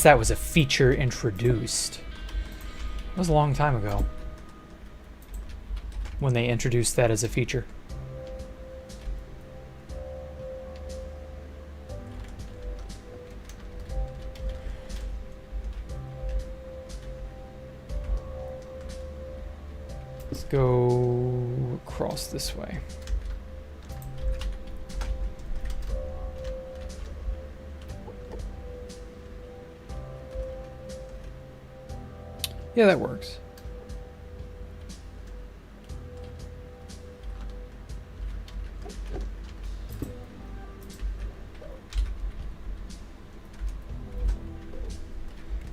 that was a feature introduced. It was a long time ago when they introduced that as a feature. Let's go across this way. Yeah, that works.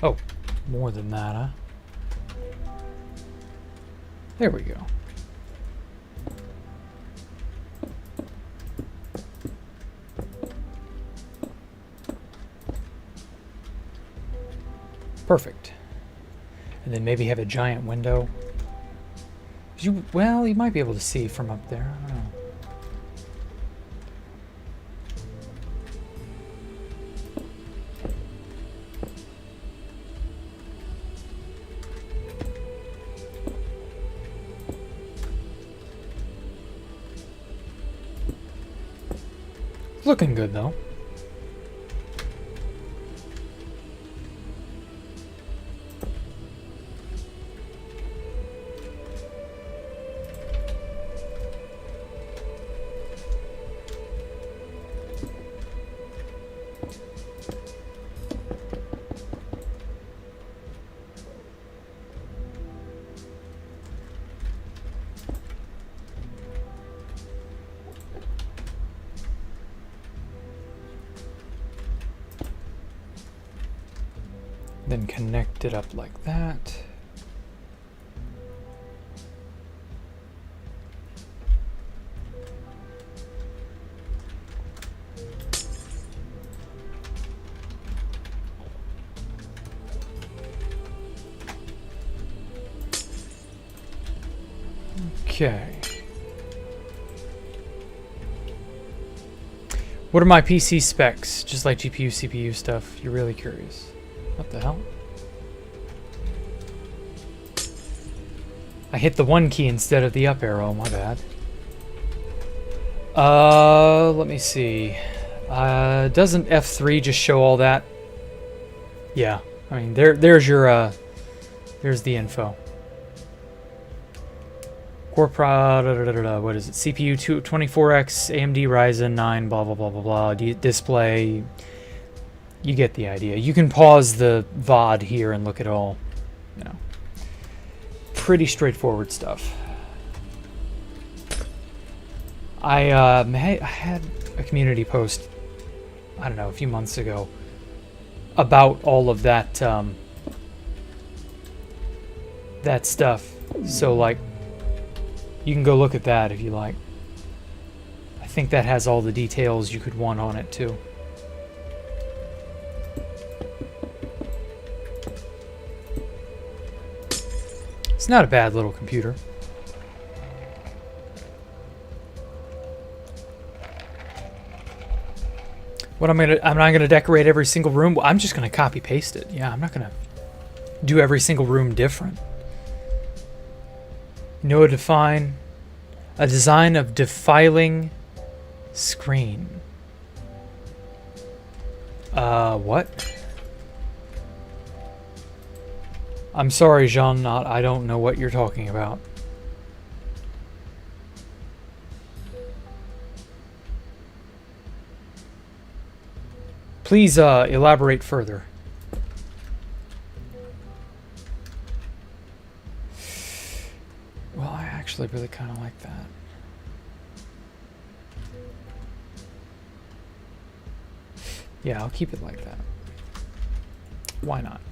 Oh, more than that, huh? There we go. Perfect. And then maybe have a giant window. Well, you might be able to see from up there. I don't know. looking good, though. Then connect it up like that. Okay. What are my PC specs? Just like GPU, CPU stuff. You're really curious. What the hell? I hit the 1 key instead of the up arrow, my bad. Let me see. Doesn't F3 just show all that? Yeah, I mean, there's your, there's the info. Core what is it? CPU 24X, AMD Ryzen 9, blah, blah, blah, blah, blah. Display. You get the idea. You can pause the VOD here and look at all, you know. Pretty straightforward stuff. I had a community post, I don't know, a few months ago about all of that, that stuff. So, like, you can go look at that if you like. I think that has all the details you could want on it, too. It's not a bad little computer. What I'm not gonna decorate every single room. I'm just gonna copy paste it. Yeah, I'm not gonna do every single room different. No define. A design of defiling screen. What? I'm sorry, Jean, I don't know what you're talking about. Please elaborate further. Well, I actually really kind of like that. Yeah, I'll keep it like that. Why not?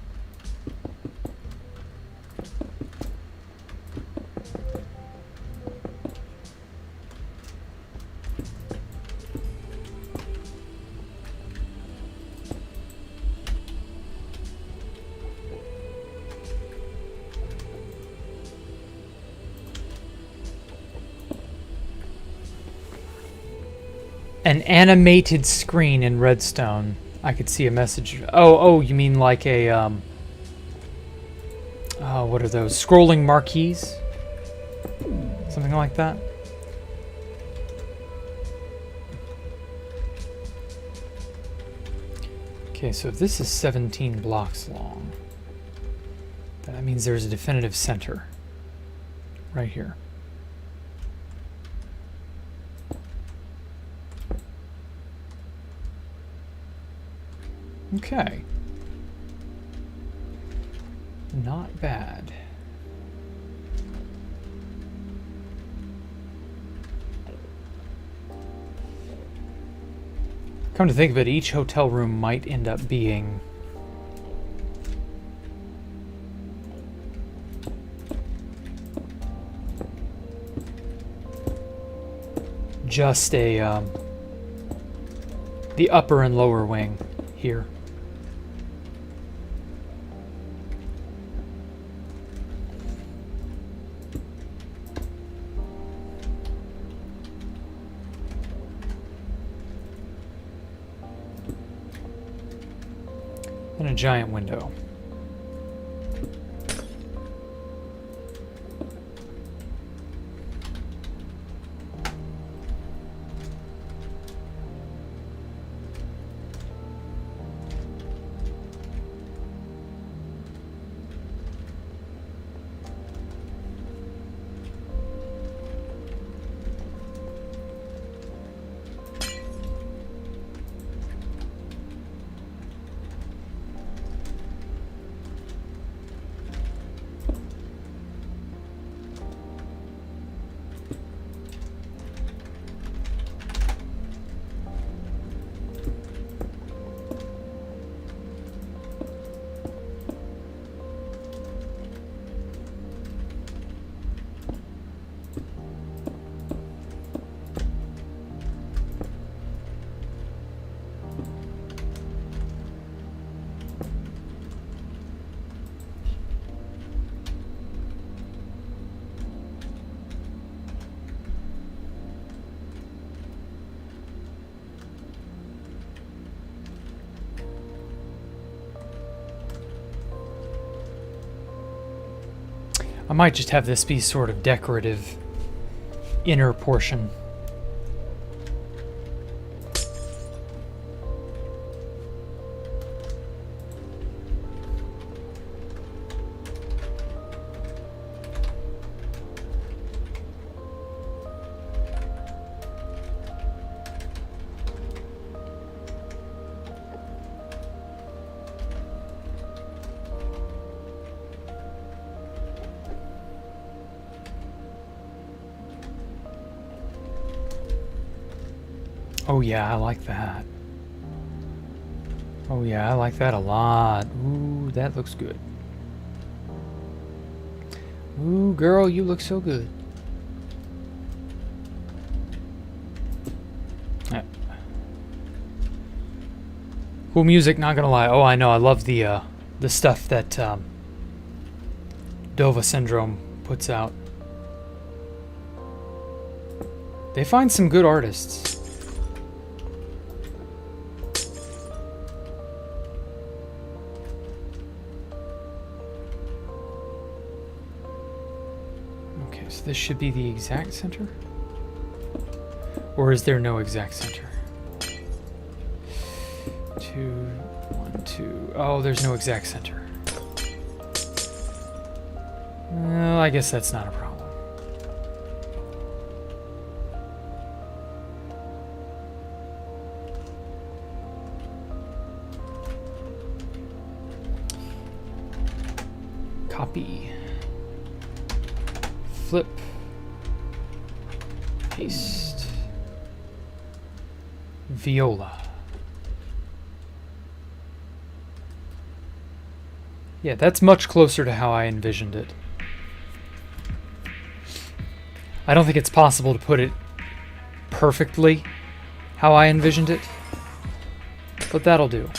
An animated screen in Redstone. I could see a message. Oh, you mean like a, what are those? Scrolling marquees? Something like that? Okay, so if this is 17 blocks long, then that means there's a definitive center. Right here. Okay. Not bad. Come to think of it, each hotel room might end up being just a the upper and lower wing here. And a giant window. I might just have this be sort of decorative inner portion. Oh yeah, I like that. Oh yeah, I like that a lot. Ooh, that looks good. Ooh, girl, you look so good. Cool music, not gonna lie. Oh, I know, I love the stuff that Dova Syndrome puts out. They find some good artists. So this should be the exact center? Or is there no exact center? 2, 1, 2. Oh, there's no exact center. Well, I guess that's not a problem. Copy. Flip, paste, viola. Yeah, that's much closer to how I envisioned it. I don't think it's possible to put it perfectly how I envisioned it, but that'll do.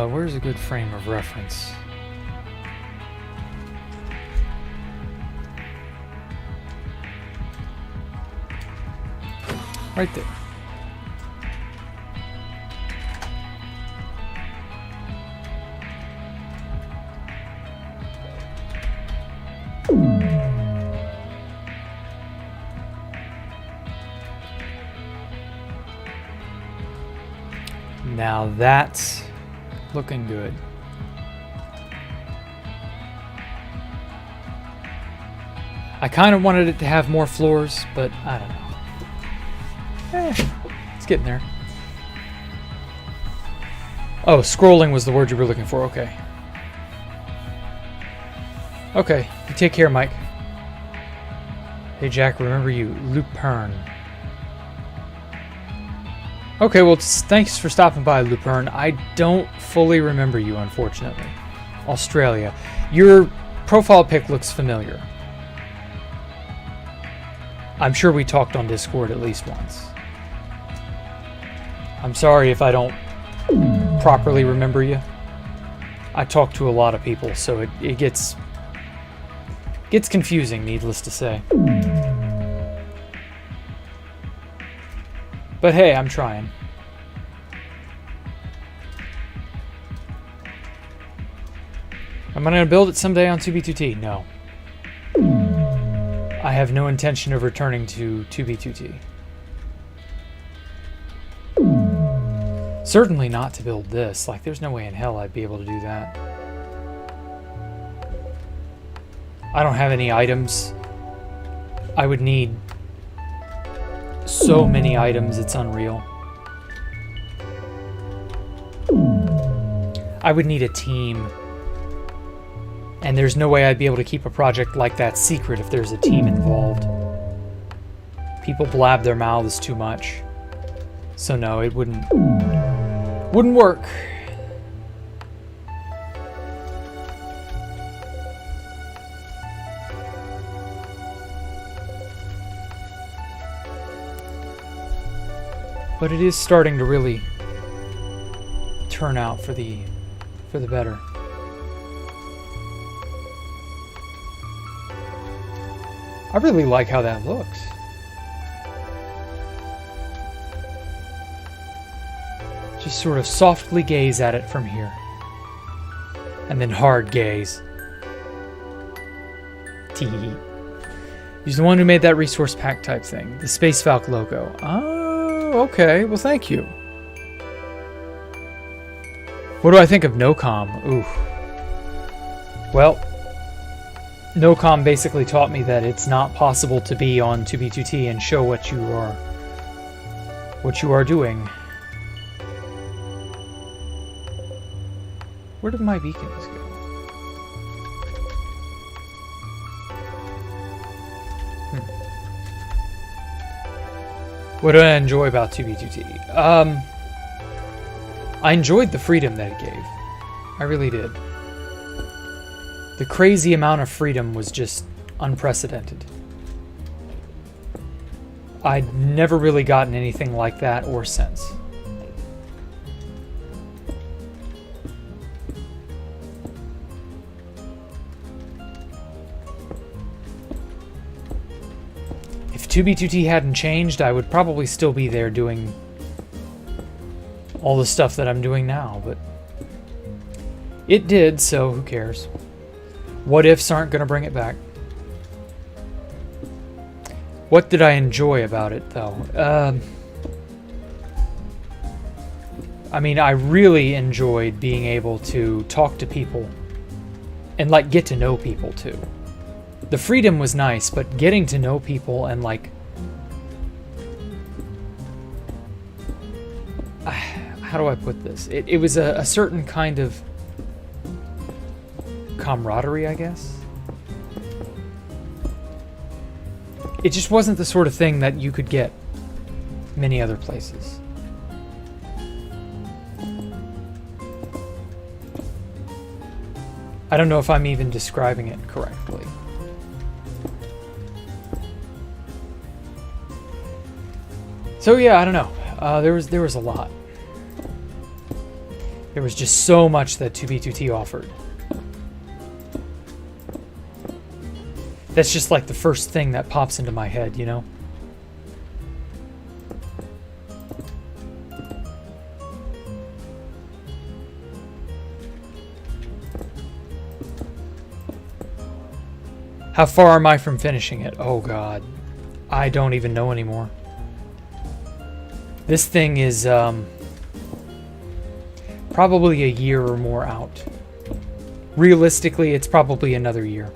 Where's a good frame of reference? Right there. Now that's looking good. I kind of wanted it to have more floors, but I don't know. It's getting there. Oh, scrolling was the word you were looking for. Okay. Okay, you take care, Mike. Hey, Jack, remember you. Lupern. Okay, well, thanks for stopping by, Lupern. I don't fully remember you, unfortunately. Australia. Your profile pic looks familiar. I'm sure we talked on Discord at least once. I'm sorry if I don't properly remember you. I talk to a lot of people, so it gets confusing, needless to say. But hey, I'm trying. Am I going to build it someday on 2B2T? No. I have no intention of returning to 2B2T. Certainly not to build this. Like, there's no way in hell I'd be able to do that. I don't have any items. I would need so many items, it's unreal. I would need a team. And there's no way I'd be able to keep a project like that secret if there's a team involved. People blab their mouths too much. So no, it wouldn't work. But it is starting to really turn out for the better. I really like how that looks. Just sort of softly gaze at it from here. And then hard gaze. Tee. He's the one who made that resource pack type thing. The Space Valk logo. Oh, okay. Well, thank you. What do I think of NOCOM? Ooh. Well, NOCOM basically taught me that it's not possible to be on 2B2T and show what you are doing. Where did my beacons go? What do I enjoy about 2B2T? I enjoyed the freedom that it gave. I really did. The crazy amount of freedom was just unprecedented. I'd never really gotten anything like that or since. If 2B2T hadn't changed, I would probably still be there doing all the stuff that I'm doing now, but it did, so who cares? What ifs aren't going to bring it back. What did I enjoy about it, though? I mean, I really enjoyed being able to talk to people and, like, get to know people, too. The freedom was nice, but getting to know people and, like... how do I put this? It was a certain kind of camaraderie, I guess. It just wasn't the sort of thing that you could get many other places. I don't know if I'm even describing it correctly. So yeah, I don't know. There was a lot. There was just so much that 2B2T offered. That's just like the first thing that pops into my head, you know? How far am I from finishing it? Oh god. I don't even know anymore. This thing is probably a year or more out. Realistically, it's probably another year.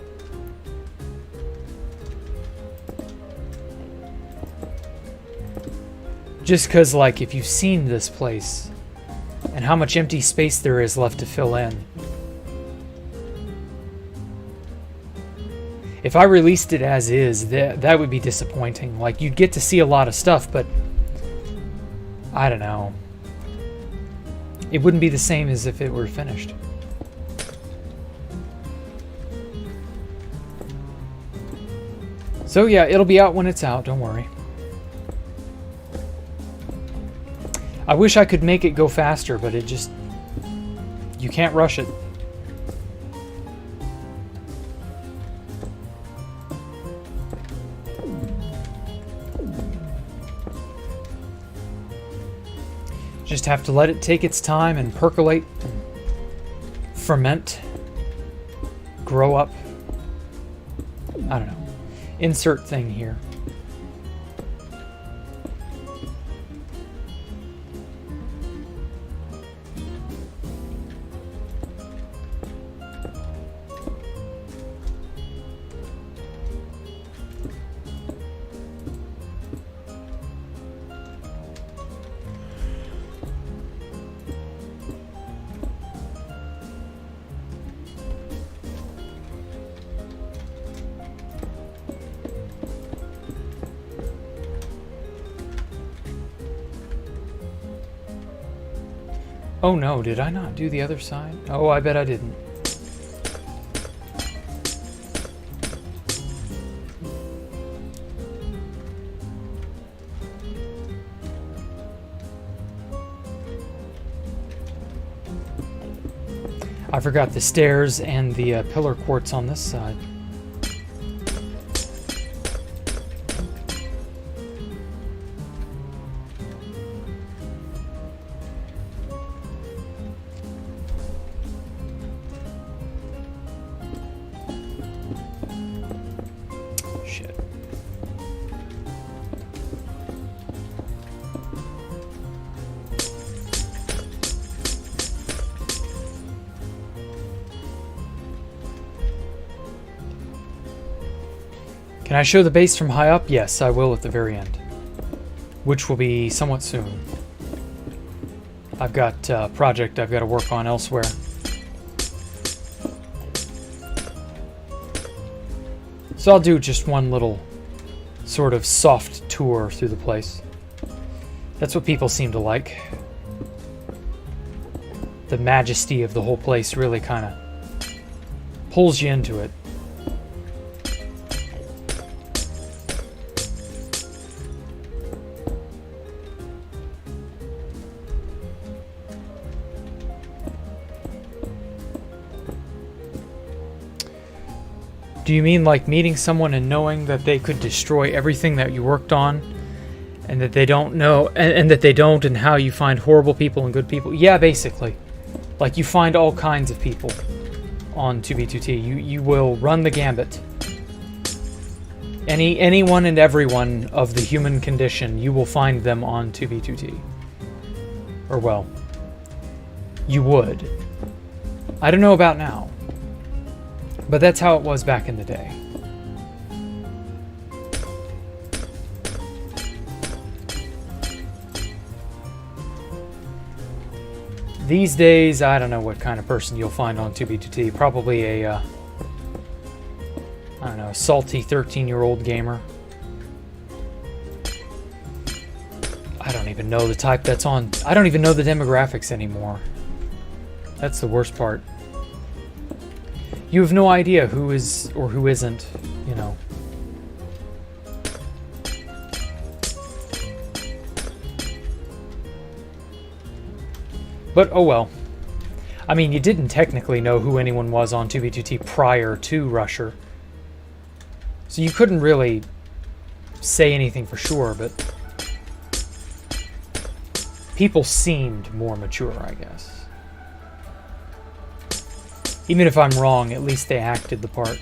Just because, like, if you've seen this place and how much empty space there is left to fill in. If I released it as is, that would be disappointing. Like, you'd get to see a lot of stuff, but I don't know. It wouldn't be the same as if it were finished. So yeah, it'll be out when it's out, don't worry. I wish I could make it go faster, but it just... you can't rush it. Just have to let it take its time and percolate, and ferment, grow up. I don't know. Insert thing here. Oh no, did I not do the other side? Oh, I bet I didn't. I forgot the stairs and the pillar quartz on this side. Can I show the base from high up? Yes, I will at the very end. Which will be somewhat soon. I've got a project I've got to work on elsewhere. So I'll do just one little sort of soft tour through the place. That's what people seem to like. The majesty of the whole place really kind of pulls you into it. Do you mean like meeting someone and knowing that they could destroy everything that you worked on, and that they don't know, and that they don't, and how you find horrible people and good people? Yeah, basically. Like, you find all kinds of people on 2B2T. You will run the gambit. Anyone and everyone of the human condition, you will find them on 2B2T. Or, well, you would. I don't know about now. But that's how it was back in the day. These days, I don't know what kind of person you'll find on 2B2T. Probably a, I don't know, salty 13-year-old gamer. I don't even know the type that's on. I don't even know the demographics anymore. That's the worst part. You have no idea who is or who isn't, you know. But oh well. I mean, you didn't technically know who anyone was on 2B2T prior to Rusher. So you couldn't really say anything for sure, but people seemed more mature, I guess. Even if I'm wrong, at least they acted the part.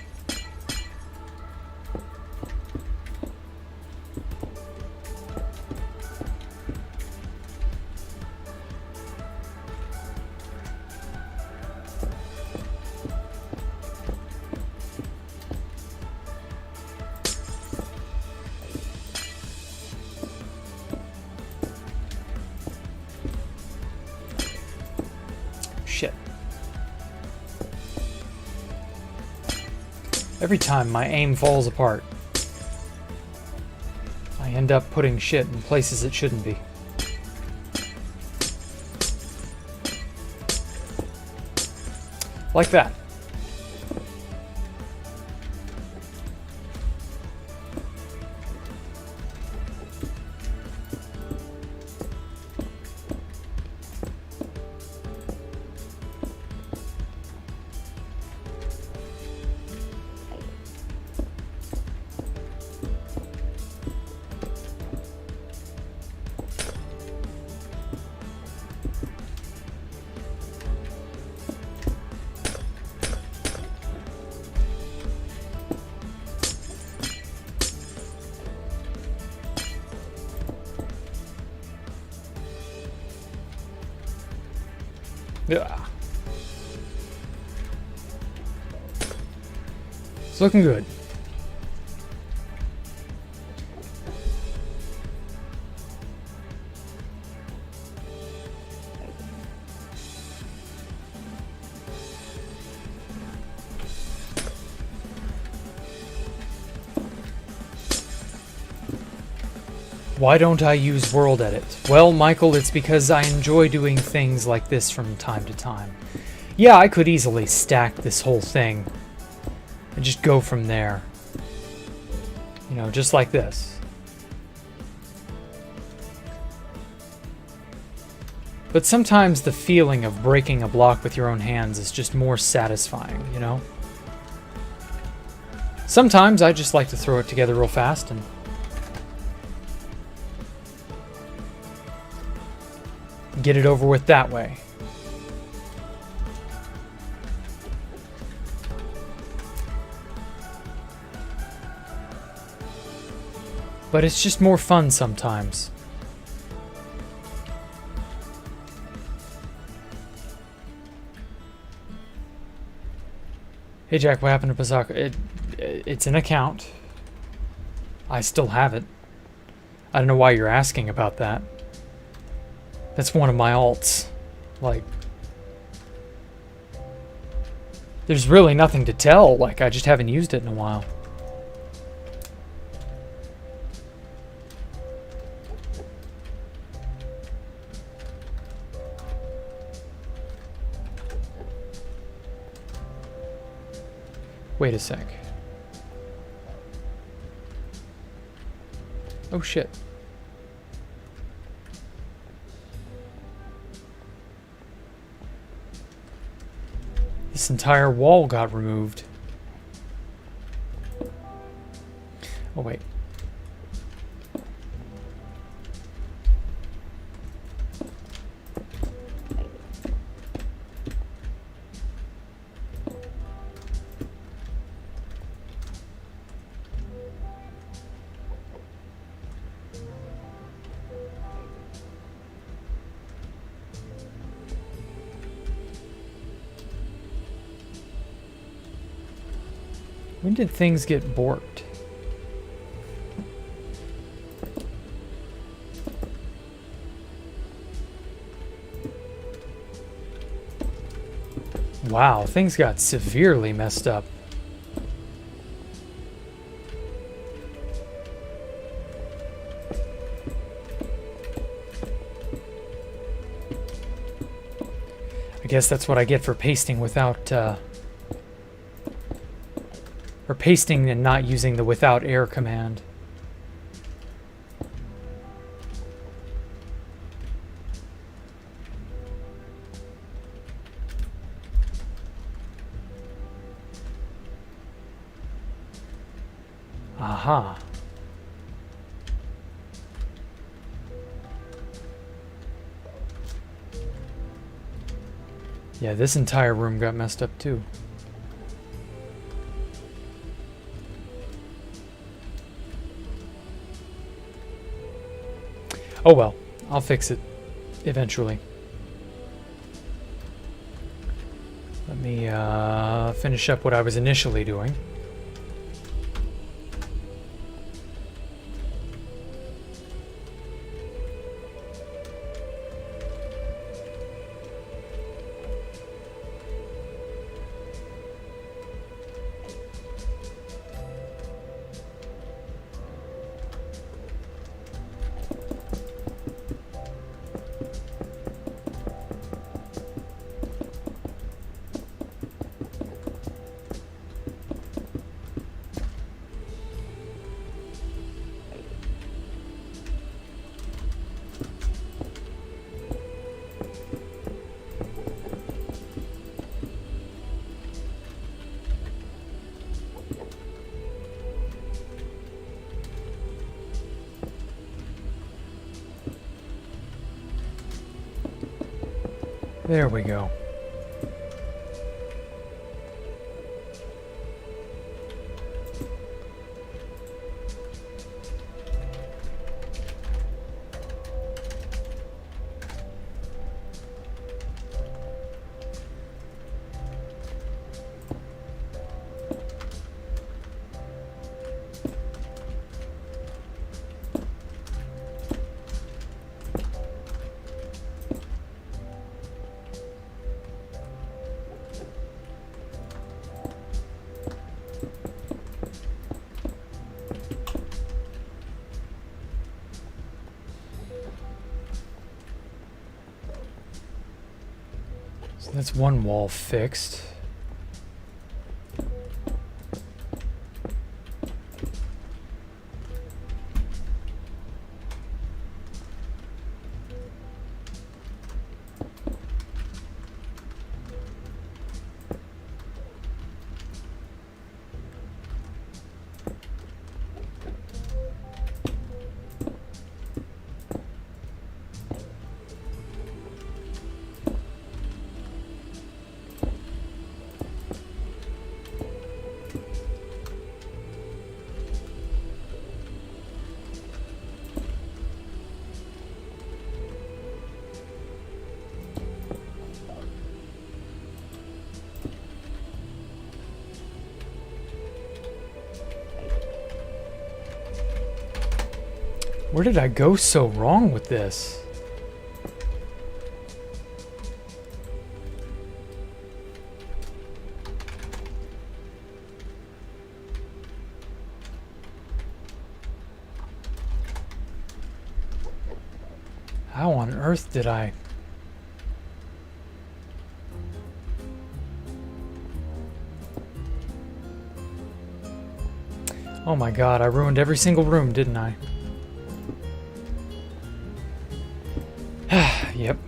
Shit. Every time my aim falls apart, I end up putting shit in places it shouldn't be. Like that. Yeah. It's looking good. Why don't I use World Edit? Well, Michael, it's because I enjoy doing things like this from time to time. Yeah, I could easily stack this whole thing and just go from there. You know, just like this. But sometimes the feeling of breaking a block with your own hands is just more satisfying, you know? Sometimes I just like to throw it together real fast and get it over with that way. But it's just more fun sometimes. Hey Jack, what happened to Pasaka? It's an account. I still have it. I don't know why you're asking about that. That's one of my alts. Like, there's really nothing to tell. Like, I just haven't used it in a while. Wait a sec. Oh shit. This entire wall got removed. Oh wait. When did things get borked? Wow, things got severely messed up. I guess that's what I get for pasting without, or pasting and not using the without error command. Aha. Yeah, this entire room got messed up too. Oh well, I'll fix it eventually. Let me finish up what I was initially doing. There we go. So that's one wall fixed. Where did I go so wrong with this? How on earth did I... Oh my god, I ruined every single room, didn't I? Yep.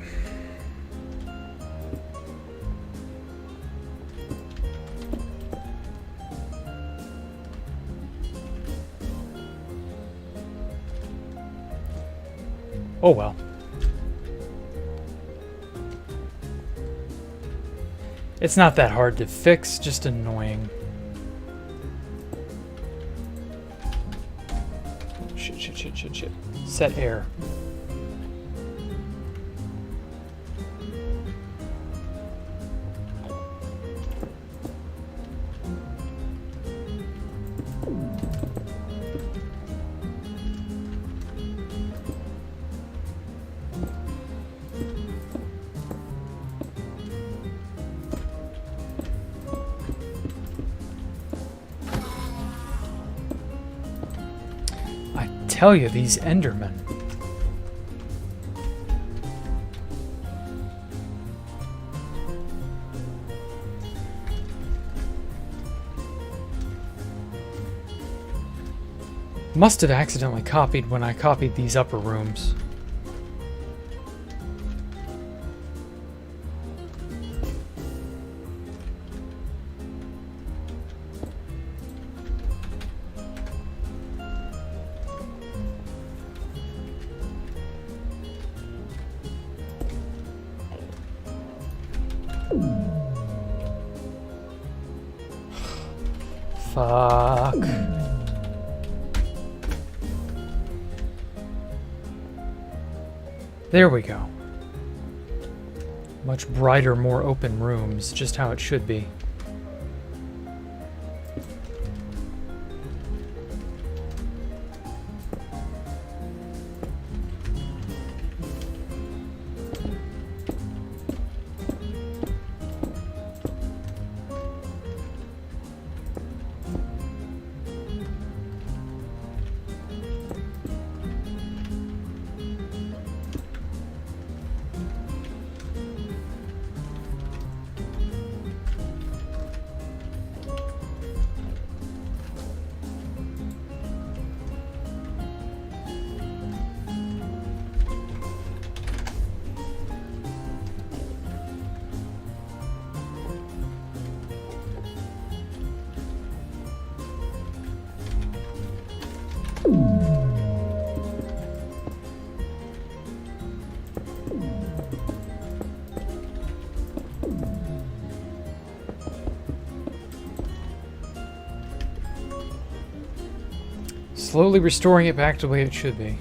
Oh well. It's not that hard to fix, just annoying. Shit. Set air. Tell you, these endermen. Must have accidentally copied when I copied these upper rooms. Fuck. There we go. Much brighter, more open rooms, just how it should be. Slowly restoring it back to the way it should be.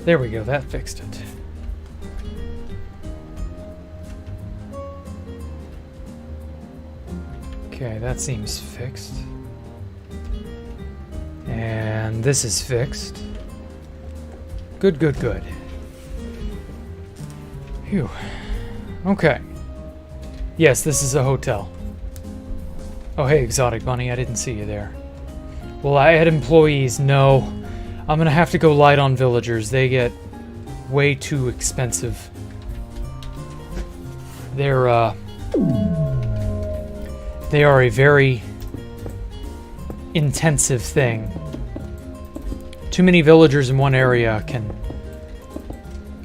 There we go, that fixed it. Okay, that seems fixed. And this is fixed. Good. Phew. Okay. Yes, this is a hotel. Oh, hey, Exotic Bunny, I didn't see you there. Well, I had employees, no. I'm gonna have to go light on villagers. They get way too expensive. They are a very intensive thing. Too many villagers in one area can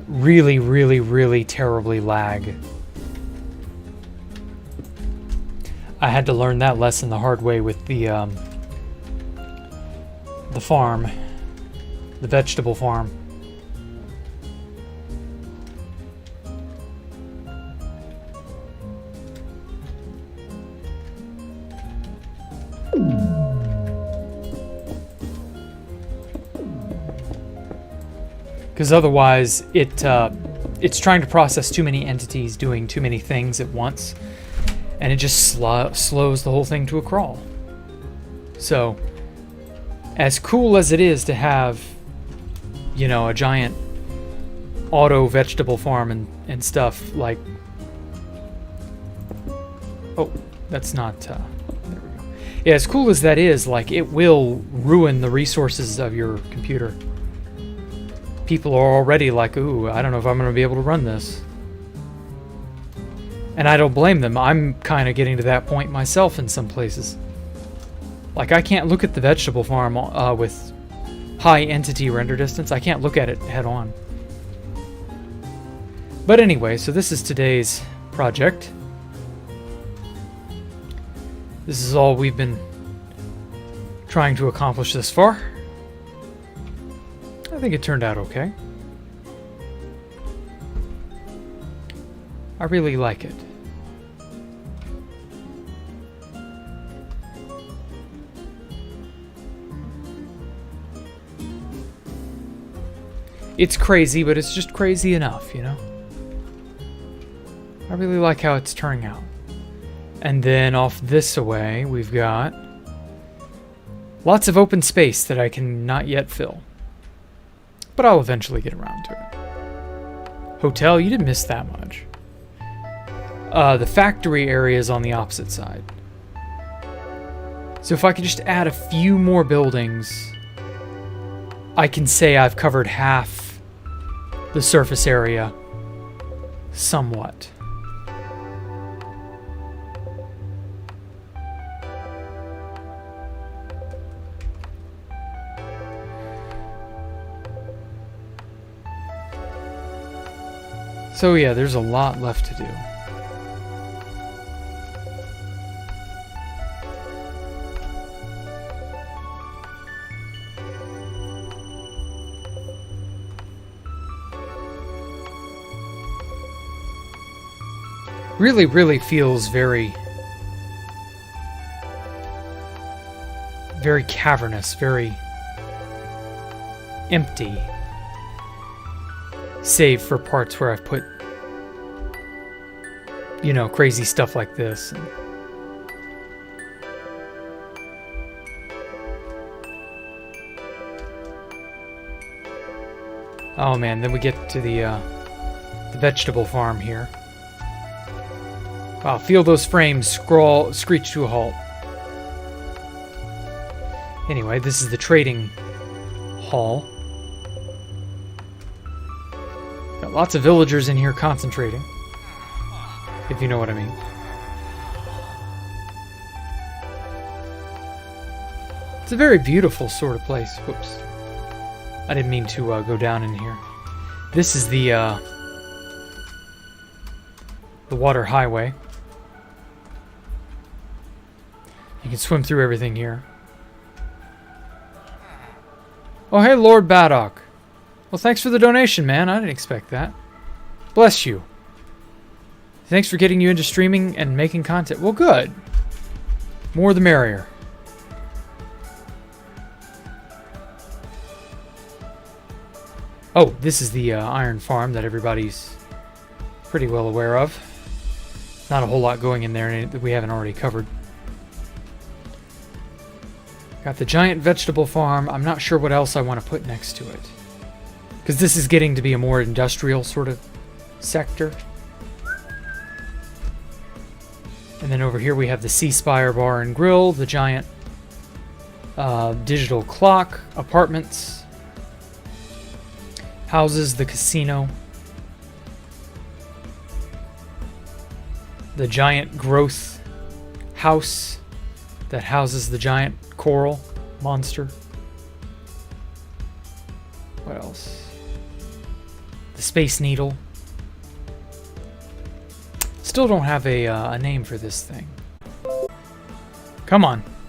really terribly lag. had to learn that lesson the hard way with the farm, the vegetable farm. Because otherwise, it's trying to process too many entities doing too many things at once, and it just slows the whole thing to a crawl. So, as cool as it is to have, you know, a giant auto vegetable farm and stuff like... Oh, that's not... there we go. Yeah, as cool as that is, like, it will ruin the resources of your computer. People are already like, ooh, I don't know if I'm going to be able to run this. And I don't blame them. I'm kind of getting to that point myself in some places. Like, I can't look at the vegetable farm with high entity render distance. I can't look at it head on. But anyway, so this is today's project. This is all we've been trying to accomplish this far. I think it turned out okay. I really like it. It's crazy, but it's just crazy enough, you know? I really like how it's turning out. And then off this away, we've got lots of open space that I can not yet fill. But I'll eventually get around to it. Hotel, you didn't miss that much. The factory area is on the opposite side. So if I could just add a few more buildings, I can say I've covered half the surface area somewhat. So yeah, there's a lot left to do. Really feels very cavernous, very empty. Save for parts where I've put, you know, crazy stuff like this. Oh man, then we get to the vegetable farm here. Wow, feel those frames screech to a halt. Anyway, this is the trading hall. Got lots of villagers in here concentrating, if you know what I mean. It's a very beautiful sort of place. Whoops. I didn't mean to go down in here. This is the water highway. You can swim through everything here. Oh, hey, Lord Baddock. Well, thanks for the donation, man. I didn't expect that. Bless you. Thanks for getting you into streaming and making content. Well, good. More the merrier. Oh, this is the iron farm that everybody's pretty well aware of. Not a whole lot going in there that we haven't already covered. Got the giant vegetable farm. I'm not sure what else I want to put next to it, because this is getting to be a more industrial sort of sector. And then over here we have the Sea Spire Bar and Grill, the giant digital clock, apartments, houses, the casino, the giant growth house that houses the giant coral monster. What else? The Space Needle. Still don't have a name for this thing. Come on.